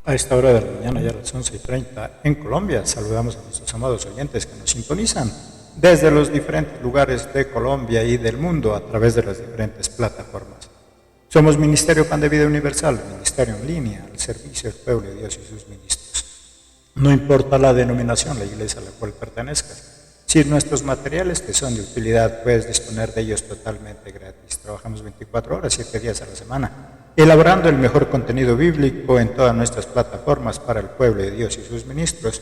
A esta hora de la mañana, ya a las 11:30 en Colombia, saludamos a nuestros amados oyentes que nos sintonizan desde los diferentes lugares de Colombia y del mundo a través de las diferentes plataformas. Somos Ministerio Pan de Vida Universal, ministerio en línea al servicio del pueblo de Dios y sus ministros. No importa la denominación, la iglesia a la cual pertenezcas, si nuestros materiales te son de utilidad, puedes disponer de ellos totalmente gratis. Trabajamos 24 horas, 7 días a la semana, elaborando el mejor contenido bíblico en todas nuestras plataformas para el pueblo de Dios y sus ministros.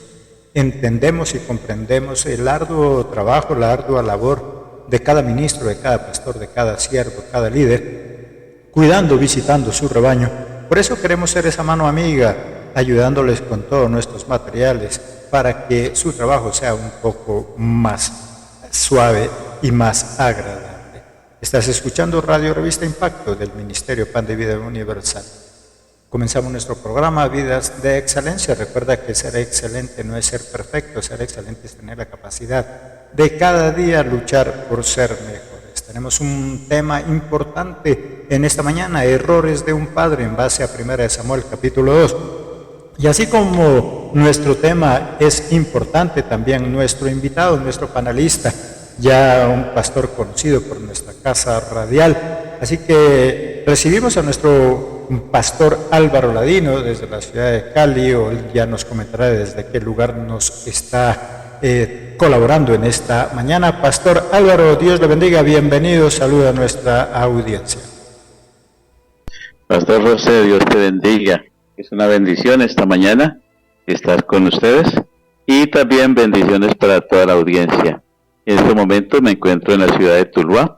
Entendemos y comprendemos el arduo trabajo, la ardua labor de cada ministro, de cada pastor, de cada siervo, cada líder, cuidando, visitando su rebaño. Por eso queremos ser esa mano amiga, ayudándoles con todos nuestros materiales para que su trabajo sea un poco más suave y más agradable. Estás escuchando Radio Revista Impacto del Ministerio Pan de Vida Universal. Comenzamos nuestro programa Vidas de Excelencia. Recuerda que ser excelente no es ser perfecto, ser excelente es tener la capacidad de cada día luchar por ser mejores. Tenemos un tema importante en esta mañana, errores de un padre en base a 1 Samuel capítulo 2. Y así como nuestro tema es importante, también nuestro invitado, nuestro panelista, ya un pastor conocido por nuestra casa radial. Así que recibimos a nuestro pastor Álvaro Ladino desde la ciudad de Cali, o él ya nos comentará desde qué lugar nos está colaborando en esta mañana. Pastor Álvaro, Dios le bendiga, bienvenido, saluda a nuestra audiencia. Pastor José, Dios te bendiga. Es una bendición esta mañana estar con ustedes y también bendiciones para toda la audiencia. En este momento me encuentro en la ciudad de Tuluá,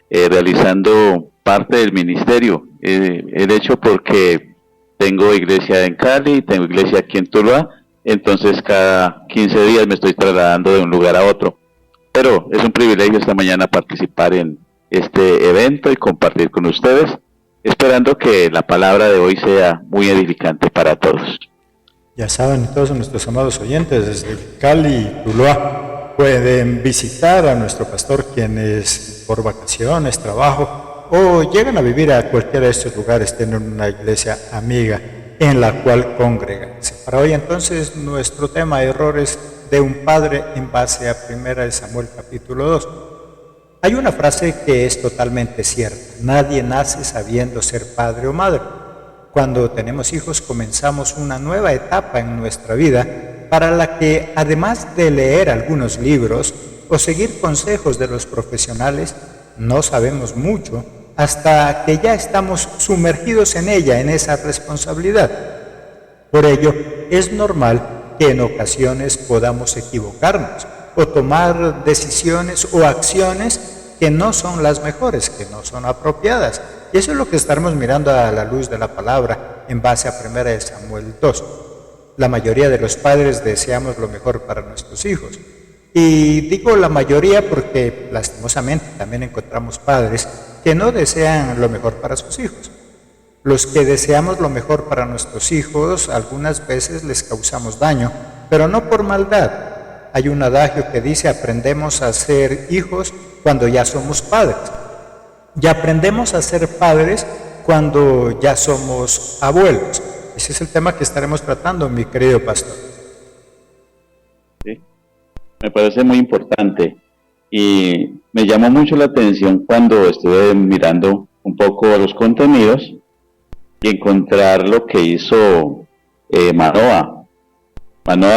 realizando parte del ministerio. El hecho porque tengo iglesia en Cali, tengo iglesia aquí en Tuluá, entonces cada 15 días me estoy trasladando de un lugar a otro. Pero es un privilegio esta mañana participar en este evento y compartir con ustedes, esperando que la palabra de hoy sea muy edificante para todos. Ya saben todos nuestros amados oyentes, desde Cali y Tuluá pueden visitar a nuestro pastor, quienes por vacaciones, trabajo o llegan a vivir a cualquiera de estos lugares, tienen una iglesia amiga en la cual congregarse. Para hoy entonces nuestro tema, errores de un padre en base a 1 Samuel capítulo 2. Hay una frase que es totalmente cierta: nadie nace sabiendo ser padre o madre. Cuando tenemos hijos comenzamos una nueva etapa en nuestra vida para la que, además de leer algunos libros o seguir consejos de los profesionales, no sabemos mucho hasta que ya estamos sumergidos en ella, en esa responsabilidad. Por ello, es normal que en ocasiones podamos equivocarnos o tomar decisiones o acciones que no son las mejores, que no son apropiadas. Y eso es lo que estaremos mirando a la luz de la palabra en base a 1 Samuel 2. La mayoría de los padres deseamos lo mejor para nuestros hijos. Y digo la mayoría porque lastimosamente también encontramos padres que no desean lo mejor para sus hijos. Los que deseamos lo mejor para nuestros hijos algunas veces les causamos daño, pero no por maldad. Hay un adagio que dice: aprendemos a ser hijos cuando ya somos padres. Y aprendemos a ser padres cuando ya somos abuelos. Ese es el tema que estaremos tratando, mi querido pastor. Sí, me parece muy importante y me llamó mucho la atención cuando estuve mirando un poco los contenidos y encontrar lo que hizo Manoah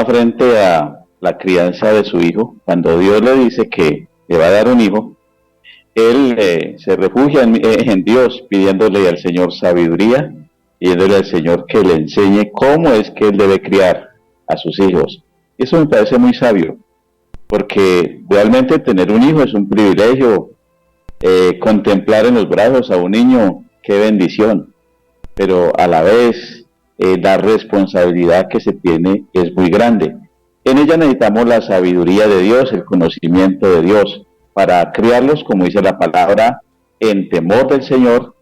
frente a la crianza de su hijo. Cuando Dios le dice que le va a dar un hijo, él se refugia en Dios, pidiéndole al Señor sabiduría, pidiéndole al Señor que le enseñe cómo es que él debe criar a sus hijos. Eso me parece muy sabio, porque realmente tener un hijo es un privilegio. Contemplar en los brazos a un niño, qué bendición, pero a la vez la responsabilidad que se tiene es muy grande. En ella necesitamos la sabiduría de Dios, el conocimiento de Dios, para criarlos, como dice la palabra, en temor del Señor,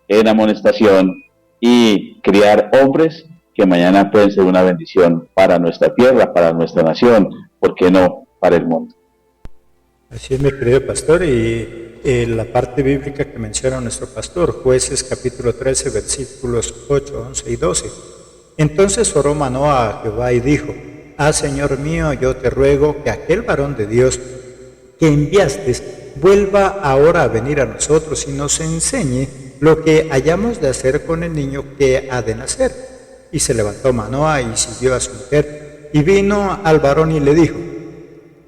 en amonestación, y criar hombres que mañana pueden ser una bendición para nuestra tierra, para nuestra nación, ¿por qué no para el mundo? Así es, mi querido pastor, y la parte bíblica que menciona nuestro pastor, Jueces capítulo 13, versículos 8, 11 y 12. Entonces oró Manoah a Jehová y dijo: Ah, Señor mío, yo te ruego que aquel varón de Dios que enviaste vuelva ahora a venir a nosotros y nos enseñe lo que hayamos de hacer con el niño que ha de nacer. Y se levantó Manoah y siguió a su mujer, y vino al varón y le dijo: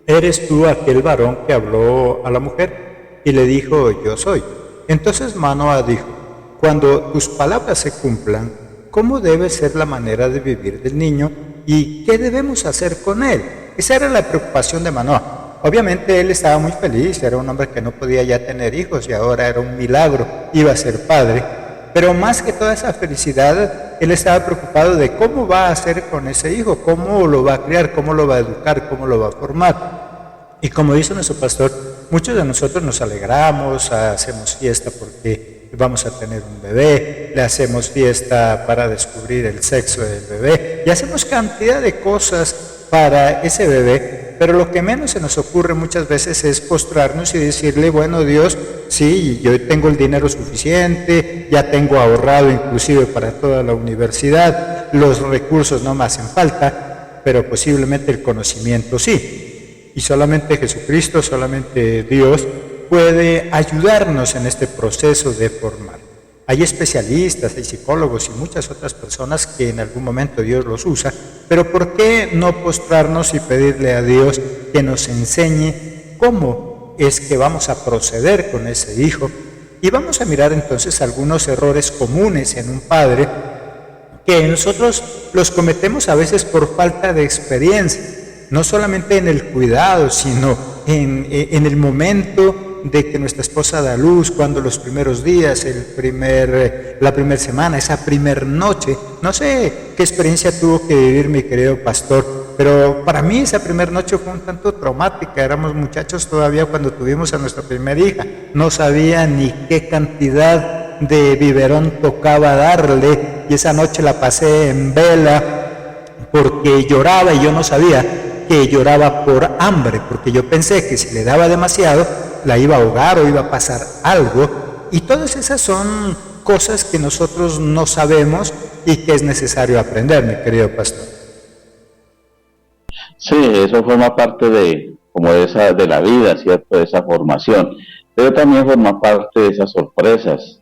¿Eres tú aquel varón que habló a la mujer? Y le dijo: Yo soy. Entonces Manoah dijo: Cuando tus palabras se cumplan, ¿cómo debe ser la manera de vivir del niño y qué debemos hacer con él? Esa era la preocupación de Manoah. Obviamente él estaba muy feliz, era un hombre que no podía ya tener hijos y ahora era un milagro, iba a ser padre. Pero más que toda esa felicidad, él estaba preocupado de cómo va a hacer con ese hijo, cómo lo va a criar, cómo lo va a educar, cómo lo va a formar. Y como dice nuestro pastor, muchos de nosotros nos alegramos, hacemos fiesta porque vamos a tener un bebé, le hacemos fiesta para descubrir el sexo del bebé y hacemos cantidad de cosas para ese bebé, pero lo que menos se nos ocurre muchas veces es postrarnos y decirle: bueno, Dios, sí, yo tengo el dinero suficiente, ya tengo ahorrado inclusive para toda la universidad, los recursos no me hacen falta, pero posiblemente el conocimiento sí. Y solamente Jesucristo, solamente Dios puede ayudarnos en este proceso de formar. Hay especialistas, hay psicólogos y muchas otras personas que en algún momento Dios los usa, pero ¿por qué no postrarnos y pedirle a Dios que nos enseñe cómo es que vamos a proceder con ese hijo? Y vamos a mirar entonces algunos errores comunes en un padre que nosotros los cometemos a veces por falta de experiencia, no solamente en el cuidado, sino en el momento de que nuestra esposa da luz, cuando los primeros días, la primera semana, esa primera noche. No sé qué experiencia tuvo que vivir mi querido pastor, pero para mí esa primera noche fue un tanto traumática. Éramos muchachos todavía cuando tuvimos a nuestra primera hija. No sabía ni qué cantidad de biberón tocaba darle, y esa noche la pasé en vela porque lloraba, y yo no sabía que lloraba por hambre, porque yo pensé que si le daba demasiado la iba a ahogar o iba a pasar algo. Y todas esas son cosas que nosotros no sabemos y que es necesario aprender, mi querido pastor. Sí, eso forma parte de la vida, ¿cierto? De esa formación, pero también forma parte de esas sorpresas.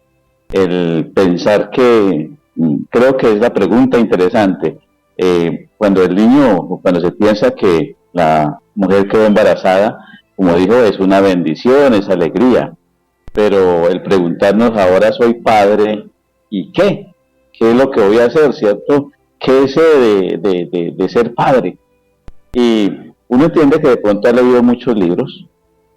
El pensar creo que es la pregunta interesante, cuando el niño, cuando se piensa que la mujer quedó embarazada, como dijo, es una bendición, es alegría, pero el preguntarnos: ahora soy padre, ¿y qué? ¿Qué es lo que voy a hacer, cierto? ¿Qué es de ser padre? Y uno entiende que de pronto ha leído muchos libros,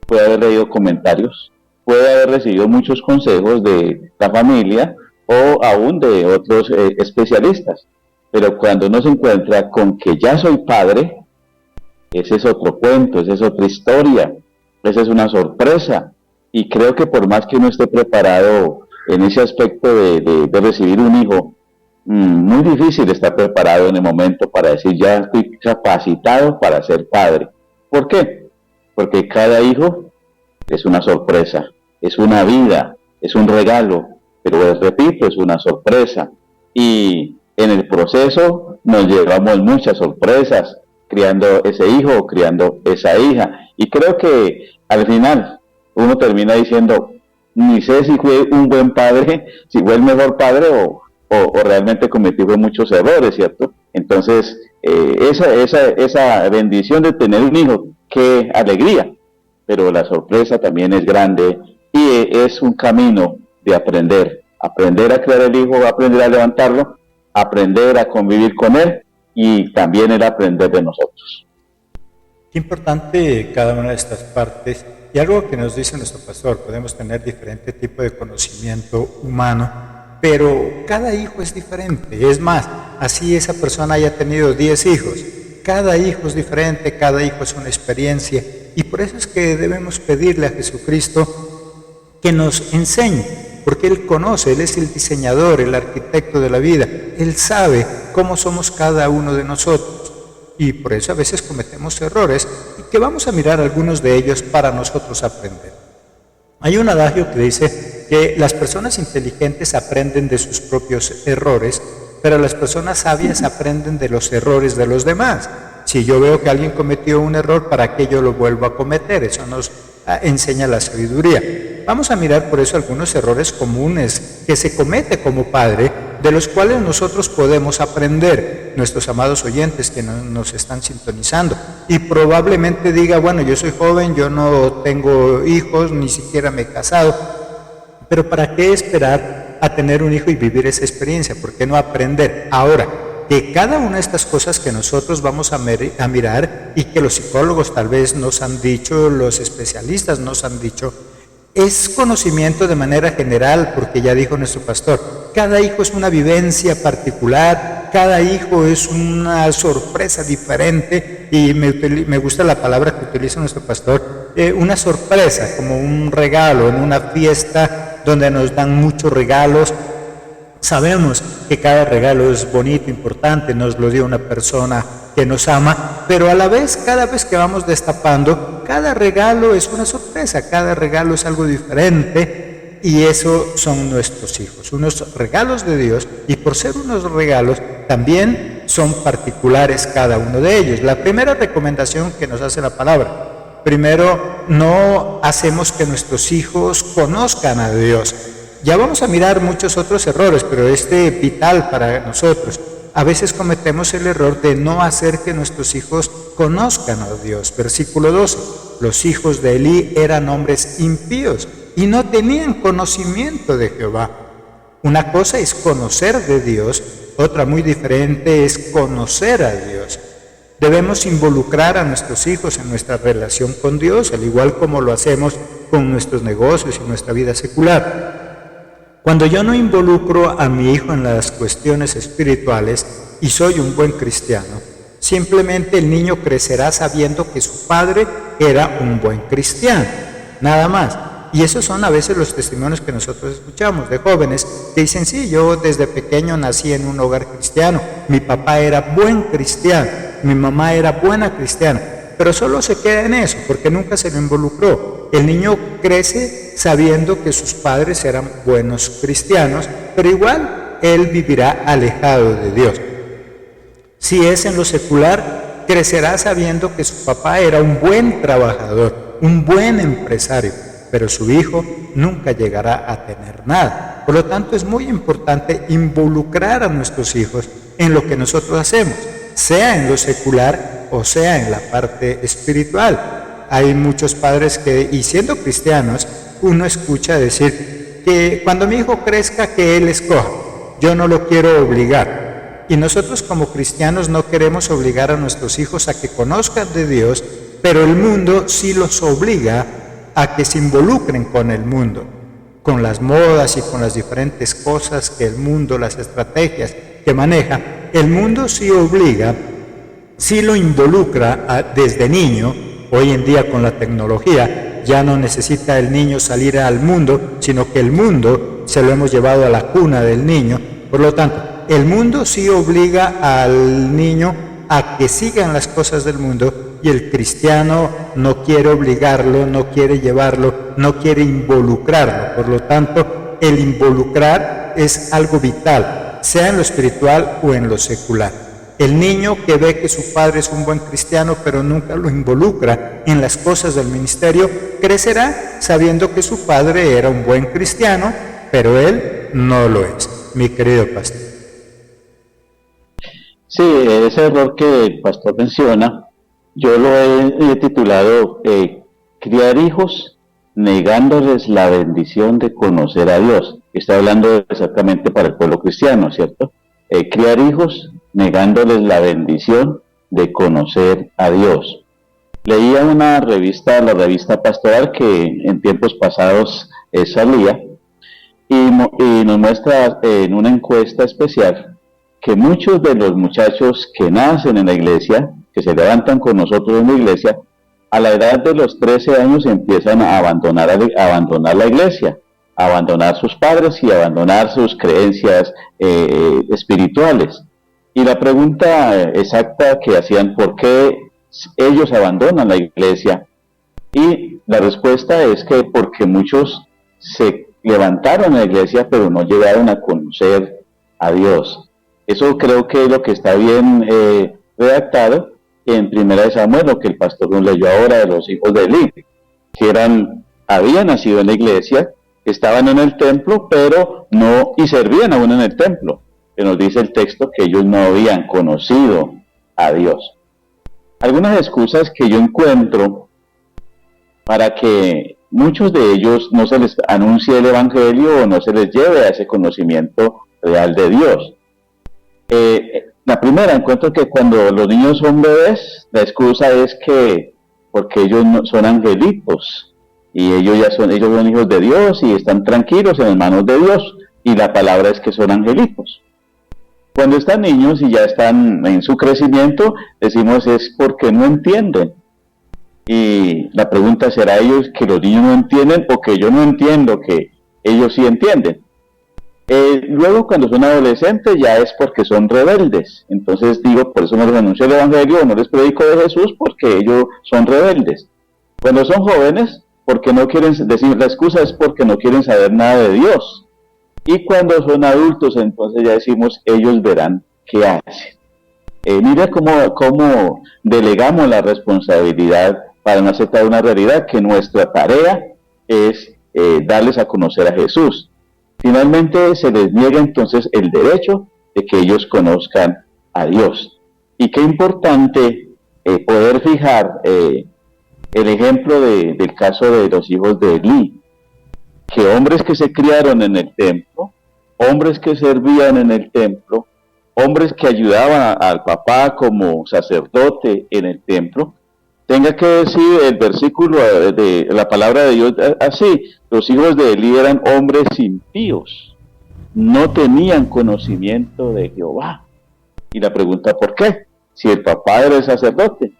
puede haber leído comentarios, puede haber recibido muchos consejos de la familia o aún de otros especialistas, pero cuando uno se encuentra con que ya soy padre, ese es otro cuento, esa es otra historia, esa es una sorpresa. Y creo que por más que uno esté preparado en ese aspecto de recibir un hijo, muy difícil estar preparado en el momento para decir: ya estoy capacitado para ser padre. ¿Por qué? Porque cada hijo es una sorpresa, es una vida, es un regalo, pero repito, es una sorpresa. Y en el proceso nos llevamos muchas sorpresas, criando ese hijo o criando esa hija. Y creo que al final uno termina diciendo: ni sé si fue un buen padre, si fue el mejor padre o realmente cometí muchos errores, ¿cierto? Entonces, esa bendición de tener un hijo, qué alegría, pero la sorpresa también es grande y es un camino de aprender a crear el hijo, aprender a levantarlo, aprender a convivir con él, y también el aprender de nosotros. Qué importante cada una de estas partes, y algo que nos dice nuestro pastor: podemos tener diferente tipo de conocimiento humano, pero cada hijo es diferente. Es más, así esa persona haya tenido 10 hijos, cada hijo es diferente, cada hijo es una experiencia, y por eso es que debemos pedirle a Jesucristo que nos enseñe, porque Él conoce, Él es el diseñador, el arquitecto de la vida, Él sabe cómo somos cada uno de nosotros, y por eso a veces cometemos errores, y que vamos a mirar algunos de ellos para nosotros aprender. Hay un adagio que dice que las personas inteligentes aprenden de sus propios errores, pero las personas sabias aprenden de los errores de los demás. Si yo veo que alguien cometió un error, ¿para qué yo lo vuelvo a cometer? Eso nos enseña la sabiduría. Vamos a mirar por eso algunos errores comunes que se comete como padre, de los cuales nosotros podemos aprender, nuestros amados oyentes que nos están sintonizando. Y probablemente diga, bueno, yo soy joven, yo no tengo hijos, ni siquiera me he casado, pero ¿para qué esperar a tener un hijo y vivir esa experiencia? ¿Por qué no aprender ahora? Que cada una de estas cosas que nosotros vamos a mirar y que los psicólogos tal vez nos han dicho, los especialistas nos han dicho, es conocimiento de manera general, porque ya dijo nuestro pastor, cada hijo es una vivencia particular, cada hijo es una sorpresa diferente, y me gusta la palabra que utiliza nuestro pastor, una sorpresa, como un regalo en una fiesta donde nos dan muchos regalos. Sabemos que cada regalo es bonito, importante, nos lo dio una persona que nos ama, pero a la vez, cada vez que vamos destapando, cada regalo es una sorpresa, cada regalo es algo diferente, y eso son nuestros hijos, unos regalos de Dios, y por ser unos regalos, también son particulares cada uno de ellos. La primera recomendación que nos hace la palabra, primero, no hacemos que nuestros hijos conozcan a Dios. Ya vamos a mirar muchos otros errores, pero este es vital para nosotros. A veces cometemos el error de no hacer que nuestros hijos conozcan a Dios. Versículo 12. Los hijos de Elí eran hombres impíos y no tenían conocimiento de Jehová. Una cosa es conocer de Dios, otra muy diferente es conocer a Dios. Debemos involucrar a nuestros hijos en nuestra relación con Dios, al igual como lo hacemos con nuestros negocios y nuestra vida secular. Cuando yo no involucro a mi hijo en las cuestiones espirituales y soy un buen cristiano, simplemente el niño crecerá sabiendo que su padre era un buen cristiano, nada más. Y esos son a veces los testimonios que nosotros escuchamos de jóvenes que dicen, sí, yo desde pequeño nací en un hogar cristiano, mi papá era buen cristiano, mi mamá era buena cristiana, pero solo se queda en eso, porque nunca se lo involucró. El niño crece sabiendo que sus padres eran buenos cristianos, pero igual él vivirá alejado de Dios. Si es en lo secular, crecerá sabiendo que su papá era un buen trabajador, un buen empresario, pero su hijo nunca llegará a tener nada. Por lo tanto, es muy importante involucrar a nuestros hijos en lo que nosotros hacemos, sea en lo secular o sea en la parte espiritual. Hay muchos padres que, y siendo cristianos, uno escucha decir que cuando mi hijo crezca, que él escoja, yo no lo quiero obligar. Y nosotros como cristianos no queremos obligar a nuestros hijos a que conozcan de Dios, pero el mundo sí los obliga a que se involucren con el mundo, con las modas y con las diferentes cosas que el mundo, las estrategias que maneja. El mundo sí obliga, sí lo involucra desde niño. Hoy en día con la tecnología ya no necesita el niño salir al mundo, sino que el mundo se lo hemos llevado a la cuna del niño. Por lo tanto, el mundo sí obliga al niño a que sigan las cosas del mundo, y el cristiano no quiere obligarlo, no quiere llevarlo, no quiere involucrarlo. Por lo tanto, el involucrar es algo vital, sea en lo espiritual o en lo secular. El niño que ve que su padre es un buen cristiano, pero nunca lo involucra en las cosas del ministerio, crecerá sabiendo que su padre era un buen cristiano, pero él no lo es. Mi querido pastor. Sí, ese error que el pastor menciona, yo lo he titulado criar hijos negándoles la bendición de conocer a Dios. Está hablando exactamente para el pueblo cristiano, ¿cierto? Criar hijos negándoles la bendición de conocer a Dios. Leía una revista, la revista Pastoral, que en tiempos pasados salía, y nos muestra en una encuesta especial que muchos de los muchachos que nacen en la iglesia, que se levantan con nosotros en la iglesia, a la edad de los 13 años empiezan a abandonar la iglesia, a abandonar sus padres y a abandonar sus creencias espirituales. Y la pregunta exacta que hacían, ¿por qué ellos abandonan la iglesia? Y la respuesta es que porque muchos se levantaron en la iglesia, pero no llegaron a conocer a Dios. Eso creo que es lo que está bien redactado en Primera de Samuel, lo que el pastor nos leyó ahora de los hijos de Eli, que habían nacido en la iglesia, estaban en el templo, pero no, y servían aún en el templo, que nos dice el texto que ellos no habían conocido a Dios. Algunas excusas que yo encuentro para que muchos de ellos no se les anuncie el evangelio o no se les lleve a ese conocimiento real de Dios. La primera, encuentro que cuando los niños son bebés, la excusa es que porque ellos no, son angelitos y ellos son hijos de Dios y están tranquilos en las manos de Dios, y la palabra es que son angelitos. Cuando están niños y ya están en su crecimiento, decimos es porque no entienden. Y la pregunta será ellos que los niños no entienden o que yo no entiendo que ellos sí entienden. Luego cuando son adolescentes ya es porque son rebeldes. Entonces digo, por eso no les anuncio el evangelio, no les predico de Jesús, porque ellos son rebeldes. Cuando son jóvenes, porque no quieren decir, la excusa es porque no quieren saber nada de Dios. Y cuando son adultos, entonces ya decimos, ellos verán qué hacen. Mira cómo delegamos la responsabilidad para no aceptar una realidad, que nuestra tarea es darles a conocer a Jesús. Finalmente se les niega entonces el derecho de que ellos conozcan a Dios. Y qué importante poder fijar el ejemplo del caso de los hijos de Elí, que hombres que se criaron en el templo, hombres que servían en el templo, hombres que ayudaban al papá como sacerdote en el templo, tenga que decir el versículo de la palabra de Dios así: los hijos de Elí eran hombres impíos, no tenían conocimiento de Jehová. Y la pregunta, ¿por qué? Si el papá era el sacerdote.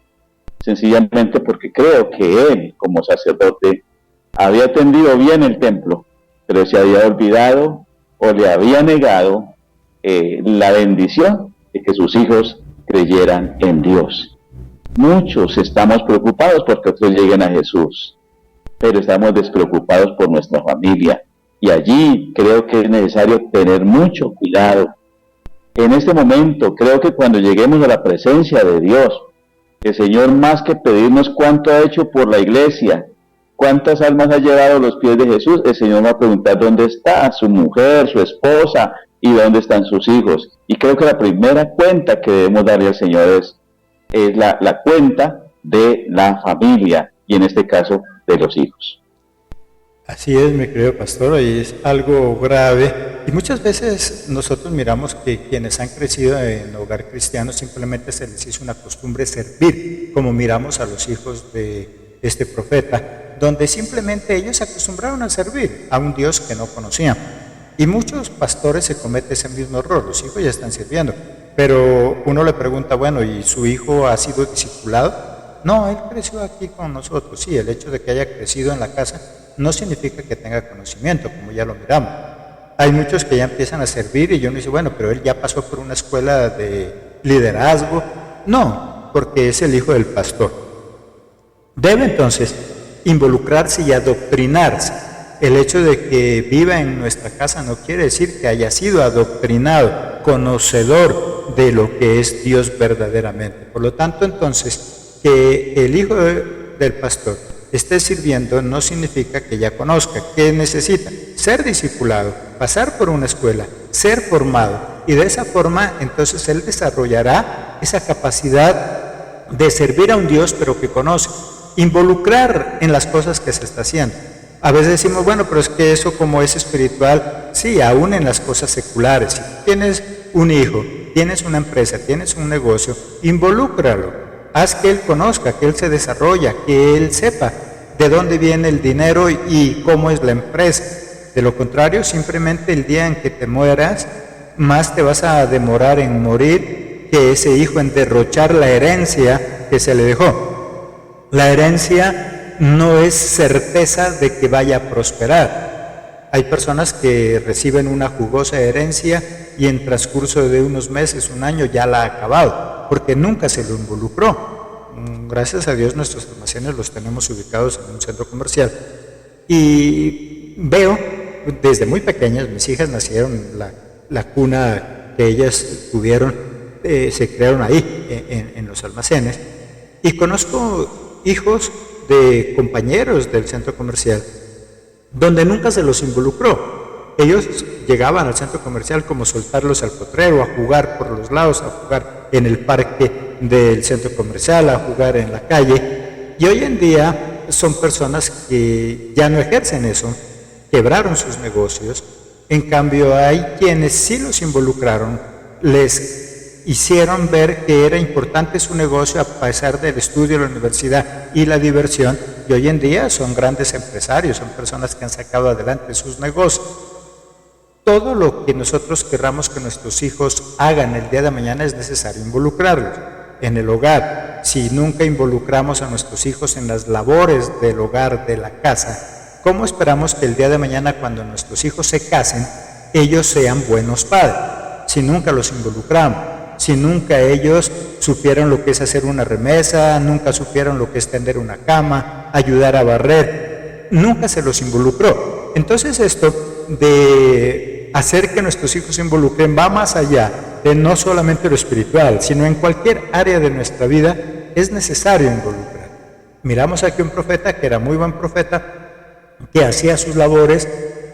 Sencillamente porque creo que él, como sacerdote, había atendido bien el templo, pero se había olvidado o le había negado la bendición de que sus hijos creyeran en Dios. Muchos estamos preocupados porque otros lleguen a Jesús, pero estamos despreocupados por nuestra familia, y allí creo que es necesario tener mucho cuidado. En este momento creo que cuando lleguemos a la presencia de Dios, el Señor, más que pedirnos cuánto ha hecho por la iglesia, cuántas almas ha llevado a los pies de Jesús, el Señor va a preguntar dónde está su mujer, su esposa, y dónde están sus hijos. Y creo que la primera cuenta que debemos darle al Señor es la cuenta de la familia, y en este caso de los hijos. Así es, mi querido pastor, y es algo grave. Y muchas veces nosotros miramos que quienes han crecido en hogar cristiano simplemente se les hizo una costumbre servir, como miramos a los hijos de este profeta, donde simplemente ellos se acostumbraron a servir a un Dios que no conocían. Y muchos pastores se cometen ese mismo error, los hijos ya están sirviendo, pero uno le pregunta, bueno, ¿y su hijo ha sido discipulado? No, él creció aquí con nosotros. Sí, el hecho de que haya crecido en la casa no significa que tenga conocimiento, como ya lo miramos. Hay muchos que ya empiezan a servir y uno dice, bueno, pero él ya pasó por una escuela de liderazgo. No, porque es el hijo del pastor. Debe entonces involucrarse y adoctrinarse. El hecho de que viva en nuestra casa no quiere decir que haya sido adoctrinado, conocedor de lo que es Dios verdaderamente. Por lo tanto, entonces, que el hijo del pastor esté sirviendo no significa que ya conozca. ¿Qué necesita? Ser discipulado, pasar por una escuela, ser formado, y de esa forma entonces él desarrollará esa capacidad de servir a un Dios pero que conoce, involucrar en las cosas que se está haciendo. A veces decimos, bueno, pero es que eso como es espiritual, sí, aún en las cosas seculares. Si tienes un hijo, tienes una empresa, tienes un negocio, involúcralo. Haz que él conozca, que él se desarrolla, que él sepa de dónde viene el dinero y cómo es la empresa. De lo contrario, simplemente el día en que te mueras, más te vas a demorar en morir que ese hijo en derrochar la herencia que se le dejó. La herencia no es certeza de que vaya a prosperar. Hay personas que reciben una jugosa herencia y en transcurso de unos meses, un año, ya la ha acabado, porque nunca se lo involucró. Gracias a Dios nuestros almacenes los tenemos ubicados en un centro comercial. Y veo, desde muy pequeñas, mis hijas nacieron, la cuna que ellas tuvieron, se crearon ahí, en los almacenes. Y conozco hijos de compañeros del centro comercial donde nunca se los involucró. Ellos llegaban al centro comercial como soltarlos al potrero, a jugar por los lados, a jugar en el parque del centro comercial, a jugar en la calle. Y hoy en día son personas que ya no ejercen eso, quebraron sus negocios. En cambio, hay quienes sí los involucraron, les hicieron ver que era importante su negocio a pesar del estudio, la universidad y la diversión, y hoy en día son grandes empresarios, son personas que han sacado adelante sus negocios. Todo lo que nosotros querramos que nuestros hijos hagan el día de mañana es necesario involucrarlos. En el hogar, si nunca involucramos a nuestros hijos en las labores del hogar, de la casa, ¿cómo esperamos que el día de mañana, cuando nuestros hijos se casen, ellos sean buenos padres? Si nunca los involucramos, si nunca ellos supieron lo que es hacer una remesa, nunca supieron lo que es tender una cama, ayudar a barrer, nunca se los involucró. Entonces esto de hacer que nuestros hijos se involucren va más allá de no solamente lo espiritual, sino en cualquier área de nuestra vida es necesario involucrar. Miramos aquí un profeta que era muy buen profeta, que hacía sus labores,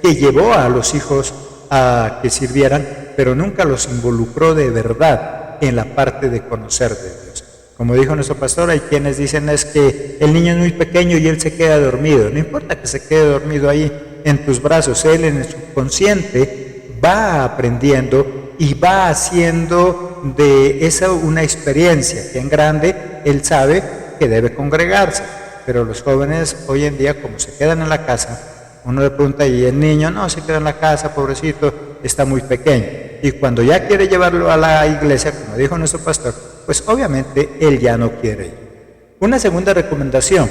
que llevó a los hijos a que sirvieran, pero nunca los involucró de verdad en la parte de conocer de Dios. Como dijo nuestro pastor, hay quienes dicen es que el niño es muy pequeño y él se queda dormido. No importa que se quede dormido ahí en tus brazos, él en el subconsciente va aprendiendo y va haciendo de esa una experiencia que en grande él sabe que debe congregarse. Pero los jóvenes hoy en día, como se quedan en la casa, uno le pregunta, y el niño no se queda en la casa, pobrecito, está muy pequeño. Y cuando ya quiere llevarlo a la iglesia, como dijo nuestro pastor, pues obviamente él ya no quiere ir. Una segunda recomendación: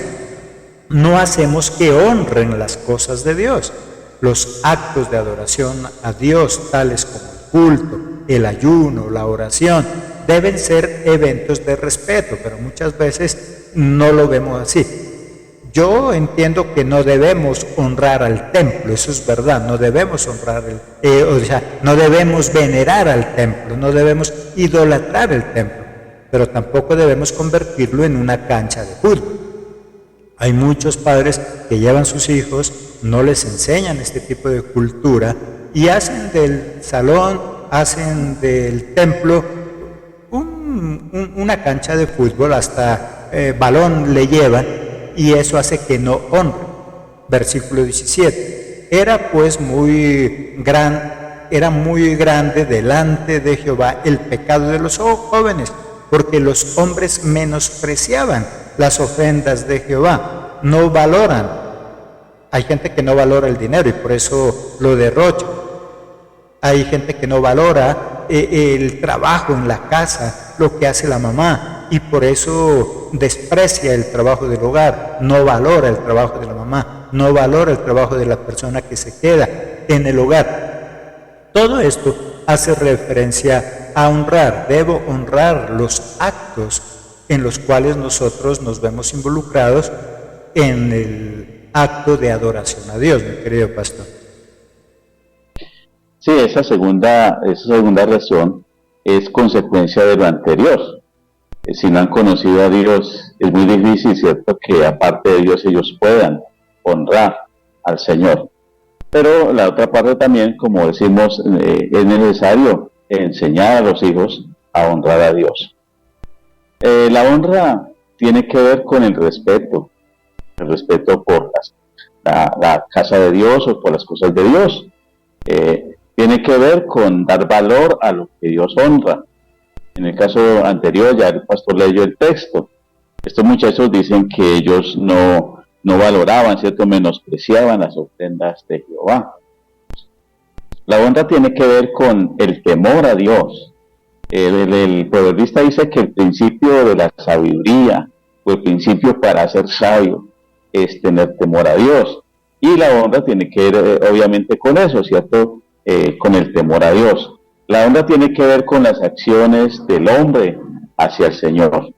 no hacemos que honren las cosas de Dios. Los actos de adoración a Dios, tales como el culto, el ayuno, la oración, deben ser eventos de respeto, pero muchas veces no lo vemos así. Yo entiendo que no debemos honrar al templo, eso es verdad, no debemos honrar, no debemos venerar al templo, no debemos idolatrar el templo, pero tampoco debemos convertirlo en una cancha de fútbol. Hay muchos padres que llevan sus hijos, no les enseñan este tipo de cultura y hacen del salón, hacen del templo una cancha de fútbol, hasta balón le llevan, y eso hace que no honre. Versículo 17. Era pues muy grande delante de Jehová el pecado de los jóvenes, porque los hombres menospreciaban las ofrendas de Jehová, no valoran. Hay gente que no valora el dinero y por eso lo derrocha. Hay gente que no valora el trabajo en la casa, lo que hace la mamá, y por eso desprecia el trabajo del hogar, no valora el trabajo de la mamá, no valora el trabajo de la persona que se queda en el hogar. Todo esto hace referencia a honrar. Debo honrar los actos en los cuales nosotros nos vemos involucrados en el acto de adoración a Dios, mi querido pastor. Sí, esa segunda razón es consecuencia de lo anterior. Si no han conocido a Dios, es muy difícil, ¿cierto?, que aparte de Dios ellos puedan honrar al Señor. Pero la otra parte también, como decimos, es necesario enseñar a los hijos a honrar a Dios. La honra tiene que ver con el respeto por la casa de Dios o por las cosas de Dios. Tiene que ver con dar valor a lo que Dios honra. En el caso anterior, ya el pastor leyó el texto. Estos muchachos dicen que ellos no valoraban, ¿cierto?, menospreciaban las ofrendas de Jehová. La honra tiene que ver con el temor a Dios. El proverbista dice que el principio de la sabiduría, o el principio para ser sabio, es tener temor a Dios. Y la honra tiene que ver, obviamente, con eso, ¿cierto?, con el temor a Dios. La honra tiene que ver con las acciones del hombre hacia el Señor.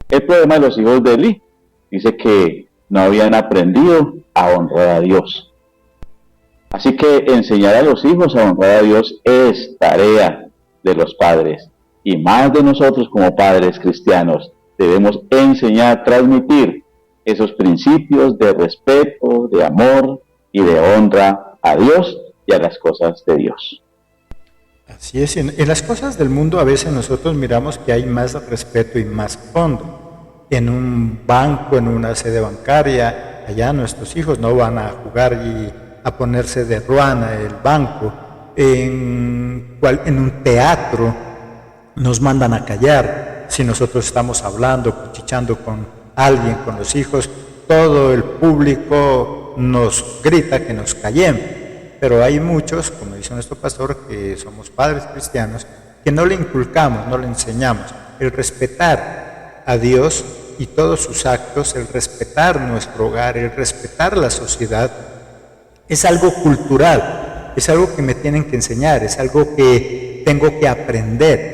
El problema de los hijos de Elí dice que no habían aprendido a honrar a Dios. Así que enseñar a los hijos a honrar a Dios es tarea de los padres. Y más de nosotros como padres cristianos debemos enseñar, transmitir esos principios de respeto, de amor y de honra a Dios y a las cosas de Dios. Así es, en las cosas del mundo a veces nosotros miramos que hay más respeto y más fondo. En un banco, en una sede bancaria, allá nuestros hijos no van a jugar y a ponerse de ruana el banco. En un teatro nos mandan a callar. Si nosotros estamos hablando, cuchichando con alguien, con los hijos, todo el público nos grita que nos callemos. Pero hay muchos, como dice nuestro pastor, que somos padres cristianos, que no le inculcamos, no le enseñamos el respetar a Dios y todos sus actos, el respetar nuestro hogar, el respetar la sociedad. Es algo cultural, es algo que me tienen que enseñar, es algo que tengo que aprender.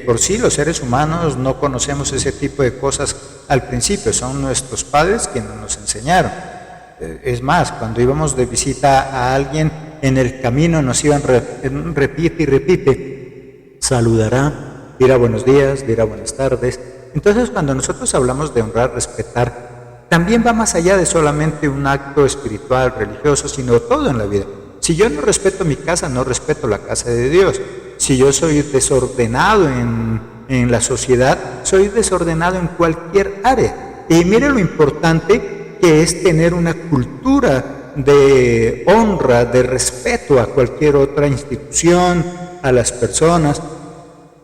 Por sí, los seres humanos no conocemos ese tipo de cosas al principio, son nuestros padres quienes nos enseñaron. Es más, cuando íbamos de visita a alguien, en el camino nos iban repite y repite, saludará, dirá buenos días, dirá buenas tardes. Entonces, cuando nosotros hablamos de honrar, respetar, también va más allá de solamente un acto espiritual, religioso, sino todo en la vida. Si yo no respeto mi casa, no respeto la casa de Dios. Si yo soy desordenado en la sociedad, soy desordenado en cualquier área. Y mire lo importante que es tener una cultura de honra, de respeto a cualquier otra institución, a las personas.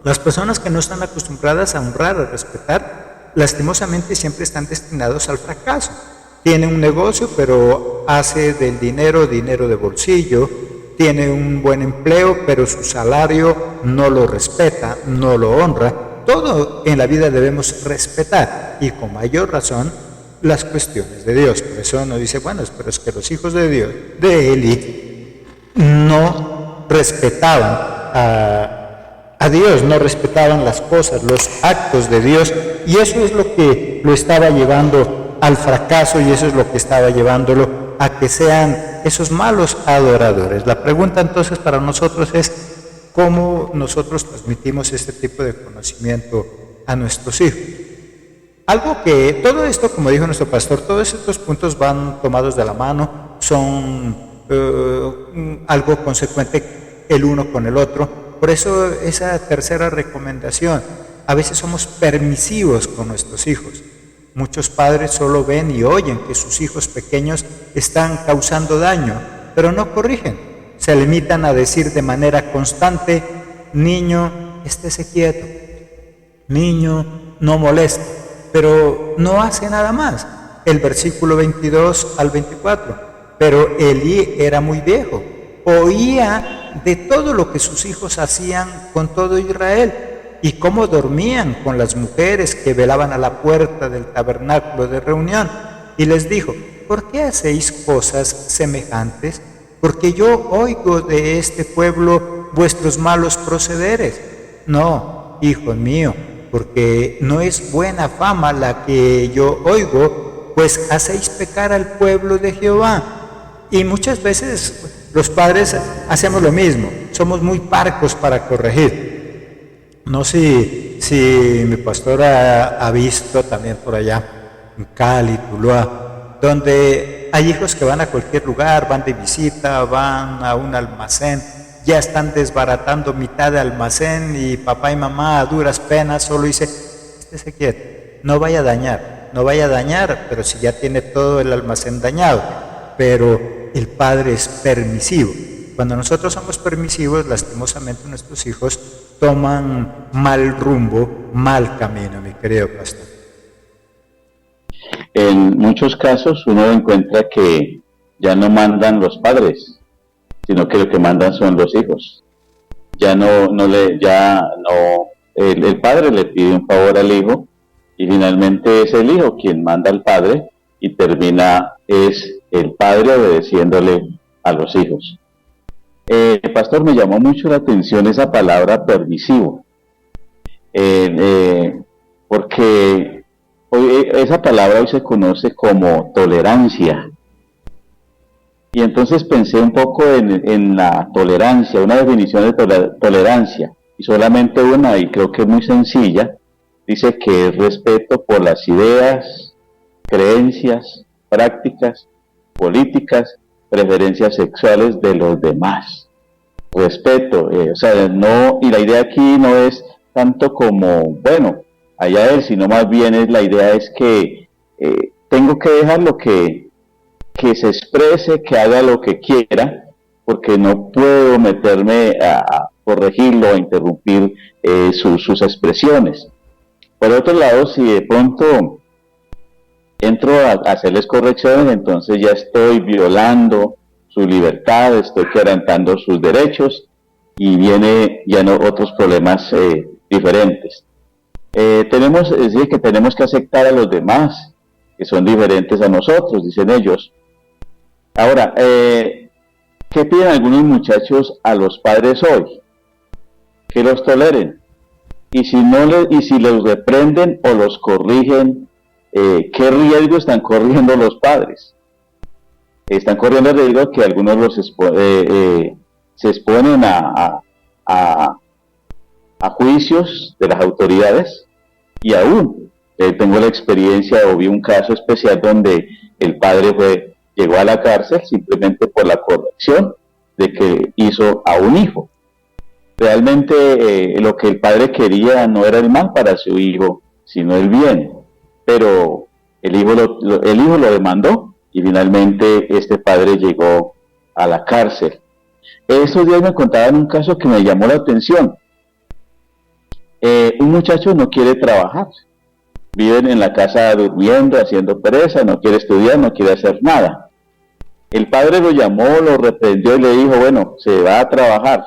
Las personas que no están acostumbradas a honrar, a respetar, lastimosamente siempre están destinados al fracaso. Tiene un negocio, pero hace del dinero dinero de bolsillo, tiene un buen empleo, pero su salario no lo respeta, no lo honra. Todo en la vida debemos respetar, y con mayor razón las cuestiones de Dios. Por eso uno dice, bueno, pero es que los hijos de Dios, de Eli, no respetaban a Dios, no respetaban las cosas, los actos de Dios, y eso es lo que lo estaba llevando al fracaso, y eso es lo que estaba llevándolo a que sean esos malos adoradores. La pregunta entonces para nosotros es, ¿cómo nosotros transmitimos este tipo de conocimiento a nuestros hijos? Algo que, todo esto, como dijo nuestro pastor, todos estos puntos van tomados de la mano, son algo consecuente el uno con el otro. Por eso esa tercera recomendación, a veces somos permisivos con nuestros hijos. Muchos padres solo ven y oyen que sus hijos pequeños están causando daño, pero no corrigen. Se limitan a decir de manera constante, niño, estése quieto, niño, no moleste, pero no hace nada más. El versículo 22 al 24, pero Elí era muy viejo, oía de todo lo que sus hijos hacían con todo Israel, y cómo dormían con las mujeres que velaban a la puerta del tabernáculo de reunión, y les dijo, ¿por qué hacéis cosas semejantes? Porque yo oigo de este pueblo vuestros malos procederes. No, hijo mío, porque no es buena fama la que yo oigo, pues hacéis pecar al pueblo de Jehová. Y muchas veces los padres hacemos lo mismo, somos muy parcos para corregir. No sé si mi pastor ha visto también por allá, en Cali, Tuluá, donde hay hijos que van a cualquier lugar, van de visita, van a un almacén, ya están desbaratando mitad de almacén y papá y mamá a duras penas solo dice, estése quieto, no vaya a dañar, pero si ya tiene todo el almacén dañado. Pero el padre es permisivo. Cuando nosotros somos permisivos, lastimosamente nuestros hijos toman mal rumbo, mal camino, mi querido pastor. En muchos casos uno encuentra que ya no mandan los padres, sino que lo que mandan son los hijos. El padre le pide un favor al hijo y finalmente es el hijo quien manda al padre y termina es el padre obedeciéndole a los hijos. Pastor, me llamó mucho la atención esa palabra permisivo, porque esa palabra hoy se conoce como tolerancia. Y entonces pensé un poco en la tolerancia, una definición de tolerancia, y solamente una, y creo que es muy sencilla, dice que es respeto por las ideas, creencias, prácticas, políticas, preferencias sexuales de los demás. Respeto, o sea, no, y la idea aquí no es tanto como, bueno, allá él, sino más bien la idea es que tengo que dejar que se exprese, que haga lo que quiera, porque no puedo meterme a corregirlo, a interrumpir sus expresiones. Por otro lado, si de pronto entro a hacerles correcciones, entonces ya estoy violando su libertad, estoy quebrantando sus derechos y viene ya no otros problemas diferentes. Es decir, que tenemos que aceptar a los demás, que son diferentes a nosotros, dicen ellos. Ahora, ¿qué piden algunos muchachos a los padres hoy? Que los toleren. Y si los reprenden o los corrigen, ¿qué riesgo están corriendo los padres? Están corriendo el riesgo que algunos se exponen a juicios de las autoridades, y aún tengo la experiencia o vi un caso especial donde el padre llegó a la cárcel simplemente por la corrección de que hizo a un hijo. Realmente lo que el padre quería no era el mal para su hijo, sino el bien, pero el hijo lo demandó y finalmente este padre llegó a la cárcel. Estos días me contaban un caso que me llamó la atención. Un muchacho no quiere trabajar, viven en la casa durmiendo, haciendo pereza, no quiere estudiar, no quiere hacer nada. El padre lo llamó, lo reprendió y le dijo, bueno, se va a trabajar.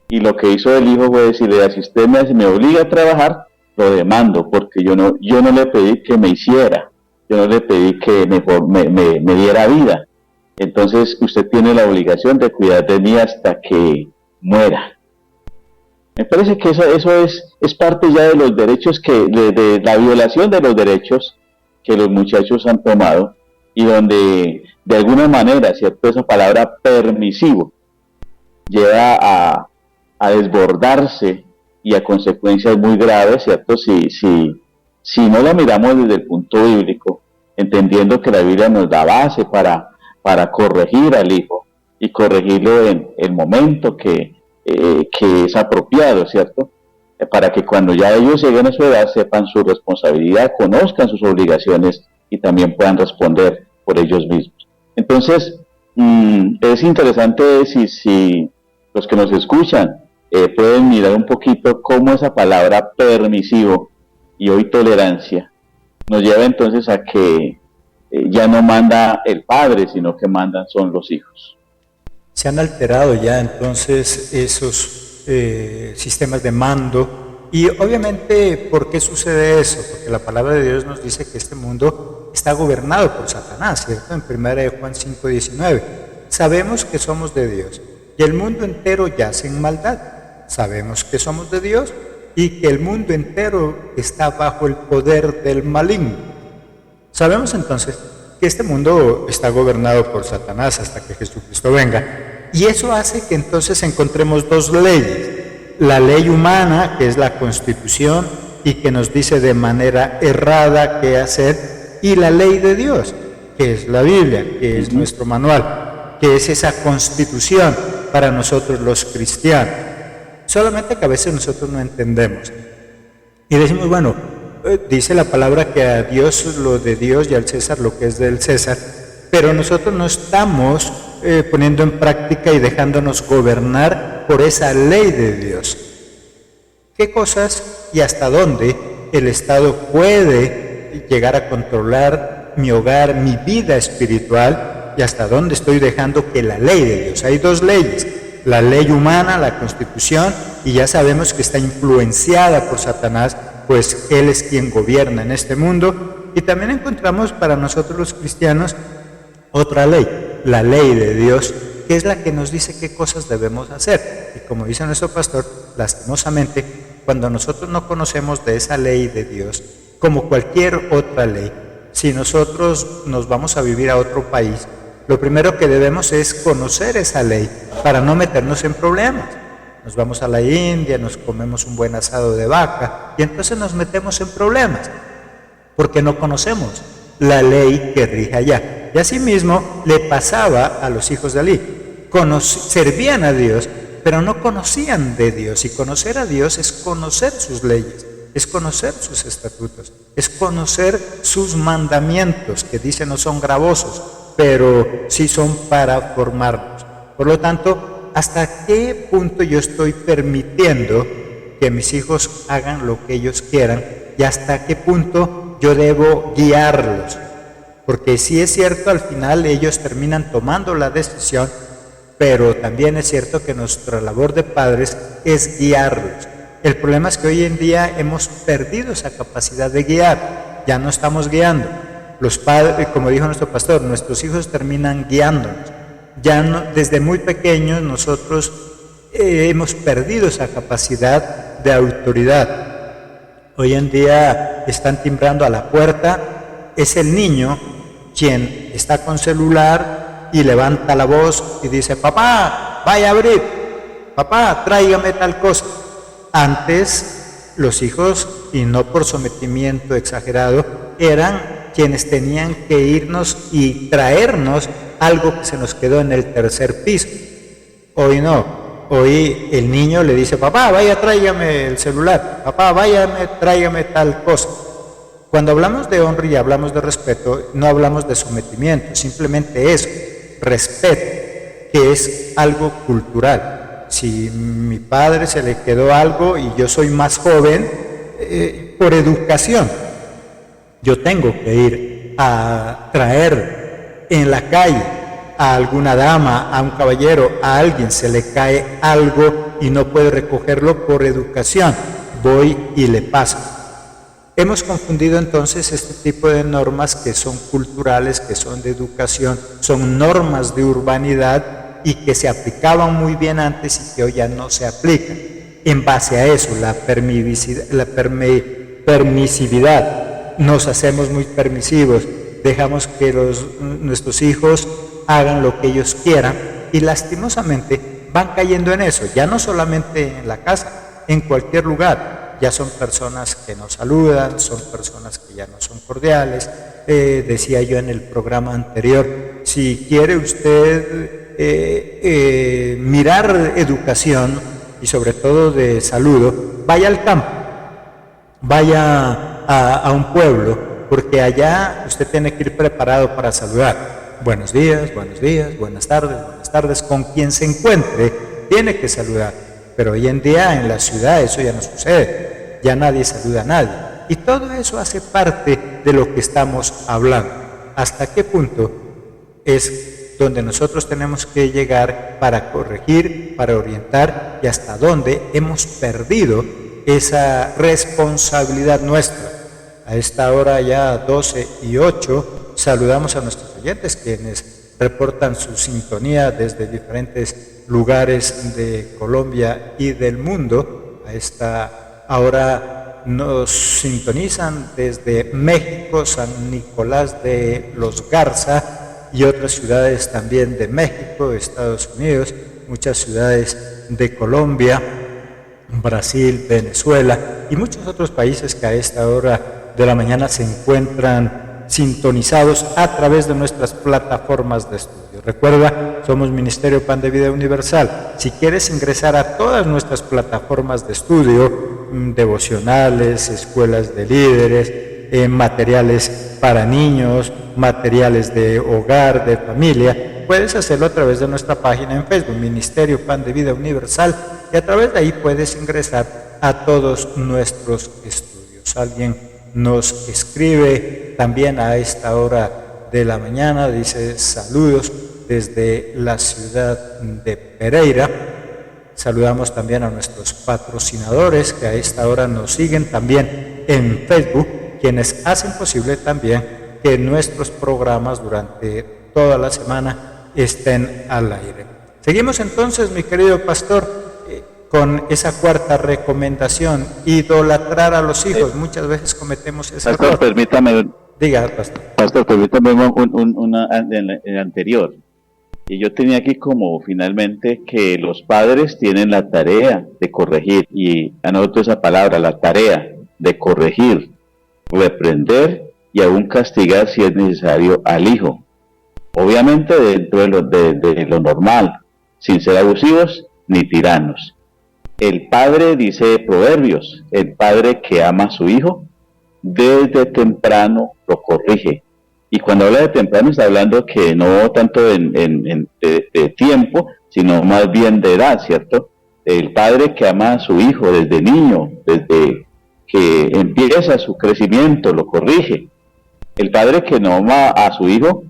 Y lo que hizo el hijo fue decirle, si usted me obliga a trabajar, lo demando, porque yo no le pedí que me hiciera, yo no le pedí que me diera vida. Entonces usted tiene la obligación de cuidar de mí hasta que muera. Me parece que eso es parte ya de los derechos, de la violación de los derechos que los muchachos han tomado, y donde de alguna manera, ¿cierto?, esa palabra permisivo lleva a desbordarse y a consecuencias muy graves, ¿cierto? Si no lo miramos desde el punto bíblico, entendiendo que la Biblia nos da base para corregir al hijo y corregirlo en el momento que es apropiado, ¿cierto? Para que cuando ya ellos lleguen a su edad sepan su responsabilidad, conozcan sus obligaciones y también puedan responder por ellos mismos. Entonces, es interesante si los que nos escuchan pueden mirar un poquito cómo esa palabra permisivo y hoy tolerancia nos lleva entonces a que ya no manda el padre, sino que mandan son los hijos. Se han alterado ya entonces esos sistemas de mando, y obviamente, ¿por qué sucede eso? Porque la palabra de Dios nos dice que este mundo está gobernado por Satanás, ¿cierto? En 1 Juan 5:19. Sabemos que somos de Dios y el mundo entero yace en maldad. Sabemos que somos de Dios y que el mundo entero está bajo el poder del maligno. Sabemos entonces que este mundo está gobernado por Satanás hasta que Jesucristo venga. Y eso hace que entonces encontremos dos leyes. La ley humana, que es la Constitución y que nos dice de manera errada qué hacer, y la ley de Dios, que es la Biblia, que es nuestro manual, que es esa Constitución para nosotros los cristianos. Solamente que a veces nosotros no entendemos. Y decimos, bueno, dice la palabra que a Dios lo de Dios y al César lo que es del César, pero nosotros no estamos poniendo en práctica y dejándonos gobernar por esa ley de Dios. ¿Qué cosas y hasta dónde el Estado puede llegar a controlar mi hogar, mi vida espiritual, y hasta dónde estoy dejando que la ley de Dios? Hay dos leyes, la ley humana, la Constitución, y ya sabemos que está influenciada por Satanás, pues él es quien gobierna en este mundo. Y también encontramos para nosotros los cristianos otra ley, la ley de Dios, que es la que nos dice qué cosas debemos hacer. Y como dice nuestro pastor, lastimosamente, cuando nosotros no conocemos de esa ley de Dios, como cualquier otra ley, si nosotros nos vamos a vivir a otro país, lo primero que debemos es conocer esa ley para no meternos en problemas. Nos vamos a la India, nos comemos un buen asado de vaca y entonces nos metemos en problemas porque no conocemos la ley que rige allá. Y asimismo le pasaba a los hijos de Elí. Servían a Dios, pero no conocían de Dios. Y conocer a Dios es conocer sus leyes, es conocer sus estatutos, es conocer sus mandamientos, que dicen no son gravosos, pero sí son para formarnos. Por lo tanto, ¿hasta qué punto yo estoy permitiendo que mis hijos hagan lo que ellos quieran? ¿Y hasta qué punto yo debo guiarlos? Porque sí es cierto, al final ellos terminan tomando la decisión, pero también es cierto que nuestra labor de padres es guiarlos. El problema es que hoy en día hemos perdido esa capacidad de guiar, ya no estamos guiando. Los padres, como dijo nuestro pastor, nuestros hijos terminan guiándonos. Ya no, desde muy pequeños nosotros hemos perdido esa capacidad de autoridad. Hoy en día están timbrando a la puerta, es el niño quien está con celular y levanta la voz y dice: papá, vaya a abrir, papá, tráigame tal cosa. Antes los hijos, y no por sometimiento exagerado, eran quienes tenían que irnos y traernos algo que se nos quedó en el tercer piso. Hoy no, hoy el niño le dice: papá, vaya, tráigame el celular, papá, vaya, tráigame tal cosa. Cuando hablamos de honra y hablamos de respeto, no hablamos de sometimiento, simplemente eso, respeto, que es algo cultural. Si mi padre se le quedó algo y yo soy más joven, por educación, yo tengo que ir a traer en la calle a alguna dama, a un caballero, a alguien se le cae algo y no puede recogerlo por educación, voy y le paso. Hemos confundido entonces este tipo de normas que son culturales, que son de educación, son normas de urbanidad y que se aplicaban muy bien antes y que hoy ya no se aplican. En base a eso, la permisividad, nos hacemos muy permisivos, dejamos que nuestros hijos hagan lo que ellos quieran y lastimosamente van cayendo en eso, ya no solamente en la casa, en cualquier lugar. Ya son personas que no saludan, son personas que ya no son cordiales. Decía yo en el programa anterior, si quiere usted mirar educación y sobre todo de saludo, vaya al campo, vaya a un pueblo, porque allá usted tiene que ir preparado para saludar. Buenos días, buenas tardes, con quien se encuentre tiene que saludar. Pero hoy en día en la ciudad eso ya no sucede, ya nadie saluda a nadie. Y todo eso hace parte de lo que estamos hablando. ¿Hasta qué punto es donde nosotros tenemos que llegar para corregir, para orientar y hasta dónde hemos perdido esa responsabilidad nuestra? A esta hora ya 12:08, saludamos a nuestros oyentes quienes reportan su sintonía desde diferentes lugares de Colombia y del mundo. A esta hora nos sintonizan desde México, San Nicolás de los Garza y otras ciudades también de México, Estados Unidos, muchas ciudades de Colombia, Brasil, Venezuela y muchos otros países que a esta hora de la mañana se encuentran sintonizados a través de nuestras plataformas de estudio. Recuerda, somos Ministerio Pan de Vida Universal. Si quieres ingresar a todas nuestras plataformas de estudio, devocionales, escuelas de líderes, materiales para niños, materiales de hogar, de familia, puedes hacerlo a través de nuestra página en Facebook, Ministerio Pan de Vida Universal, y a través de ahí puedes ingresar a todos nuestros estudios. Alguien nos escribe también a esta hora de la mañana, dice: saludos desde la ciudad de Pereira. Saludamos también a nuestros patrocinadores que a esta hora nos siguen también en Facebook, quienes hacen posible también que nuestros programas durante toda la semana estén al aire. Seguimos entonces, mi querido pastor, con esa cuarta recomendación: idolatrar a los hijos. Muchas veces cometemos ese error. Permítame Diga, pastor. Pastor, permítame en el anterior. Y yo tenía aquí como finalmente que los padres tienen la tarea de corregir, y anoto esa palabra, la tarea de corregir, reprender y aún castigar si es necesario al hijo. Obviamente dentro de lo normal, sin ser abusivos ni tiranos. El padre, dice Proverbios, el padre que ama a su hijo, desde temprano lo corrige. Y cuando habla de temprano está hablando que no tanto de tiempo, sino más bien de edad, ¿cierto? El padre que ama a su hijo desde niño, desde que empieza su crecimiento, lo corrige. El padre que no ama a su hijo,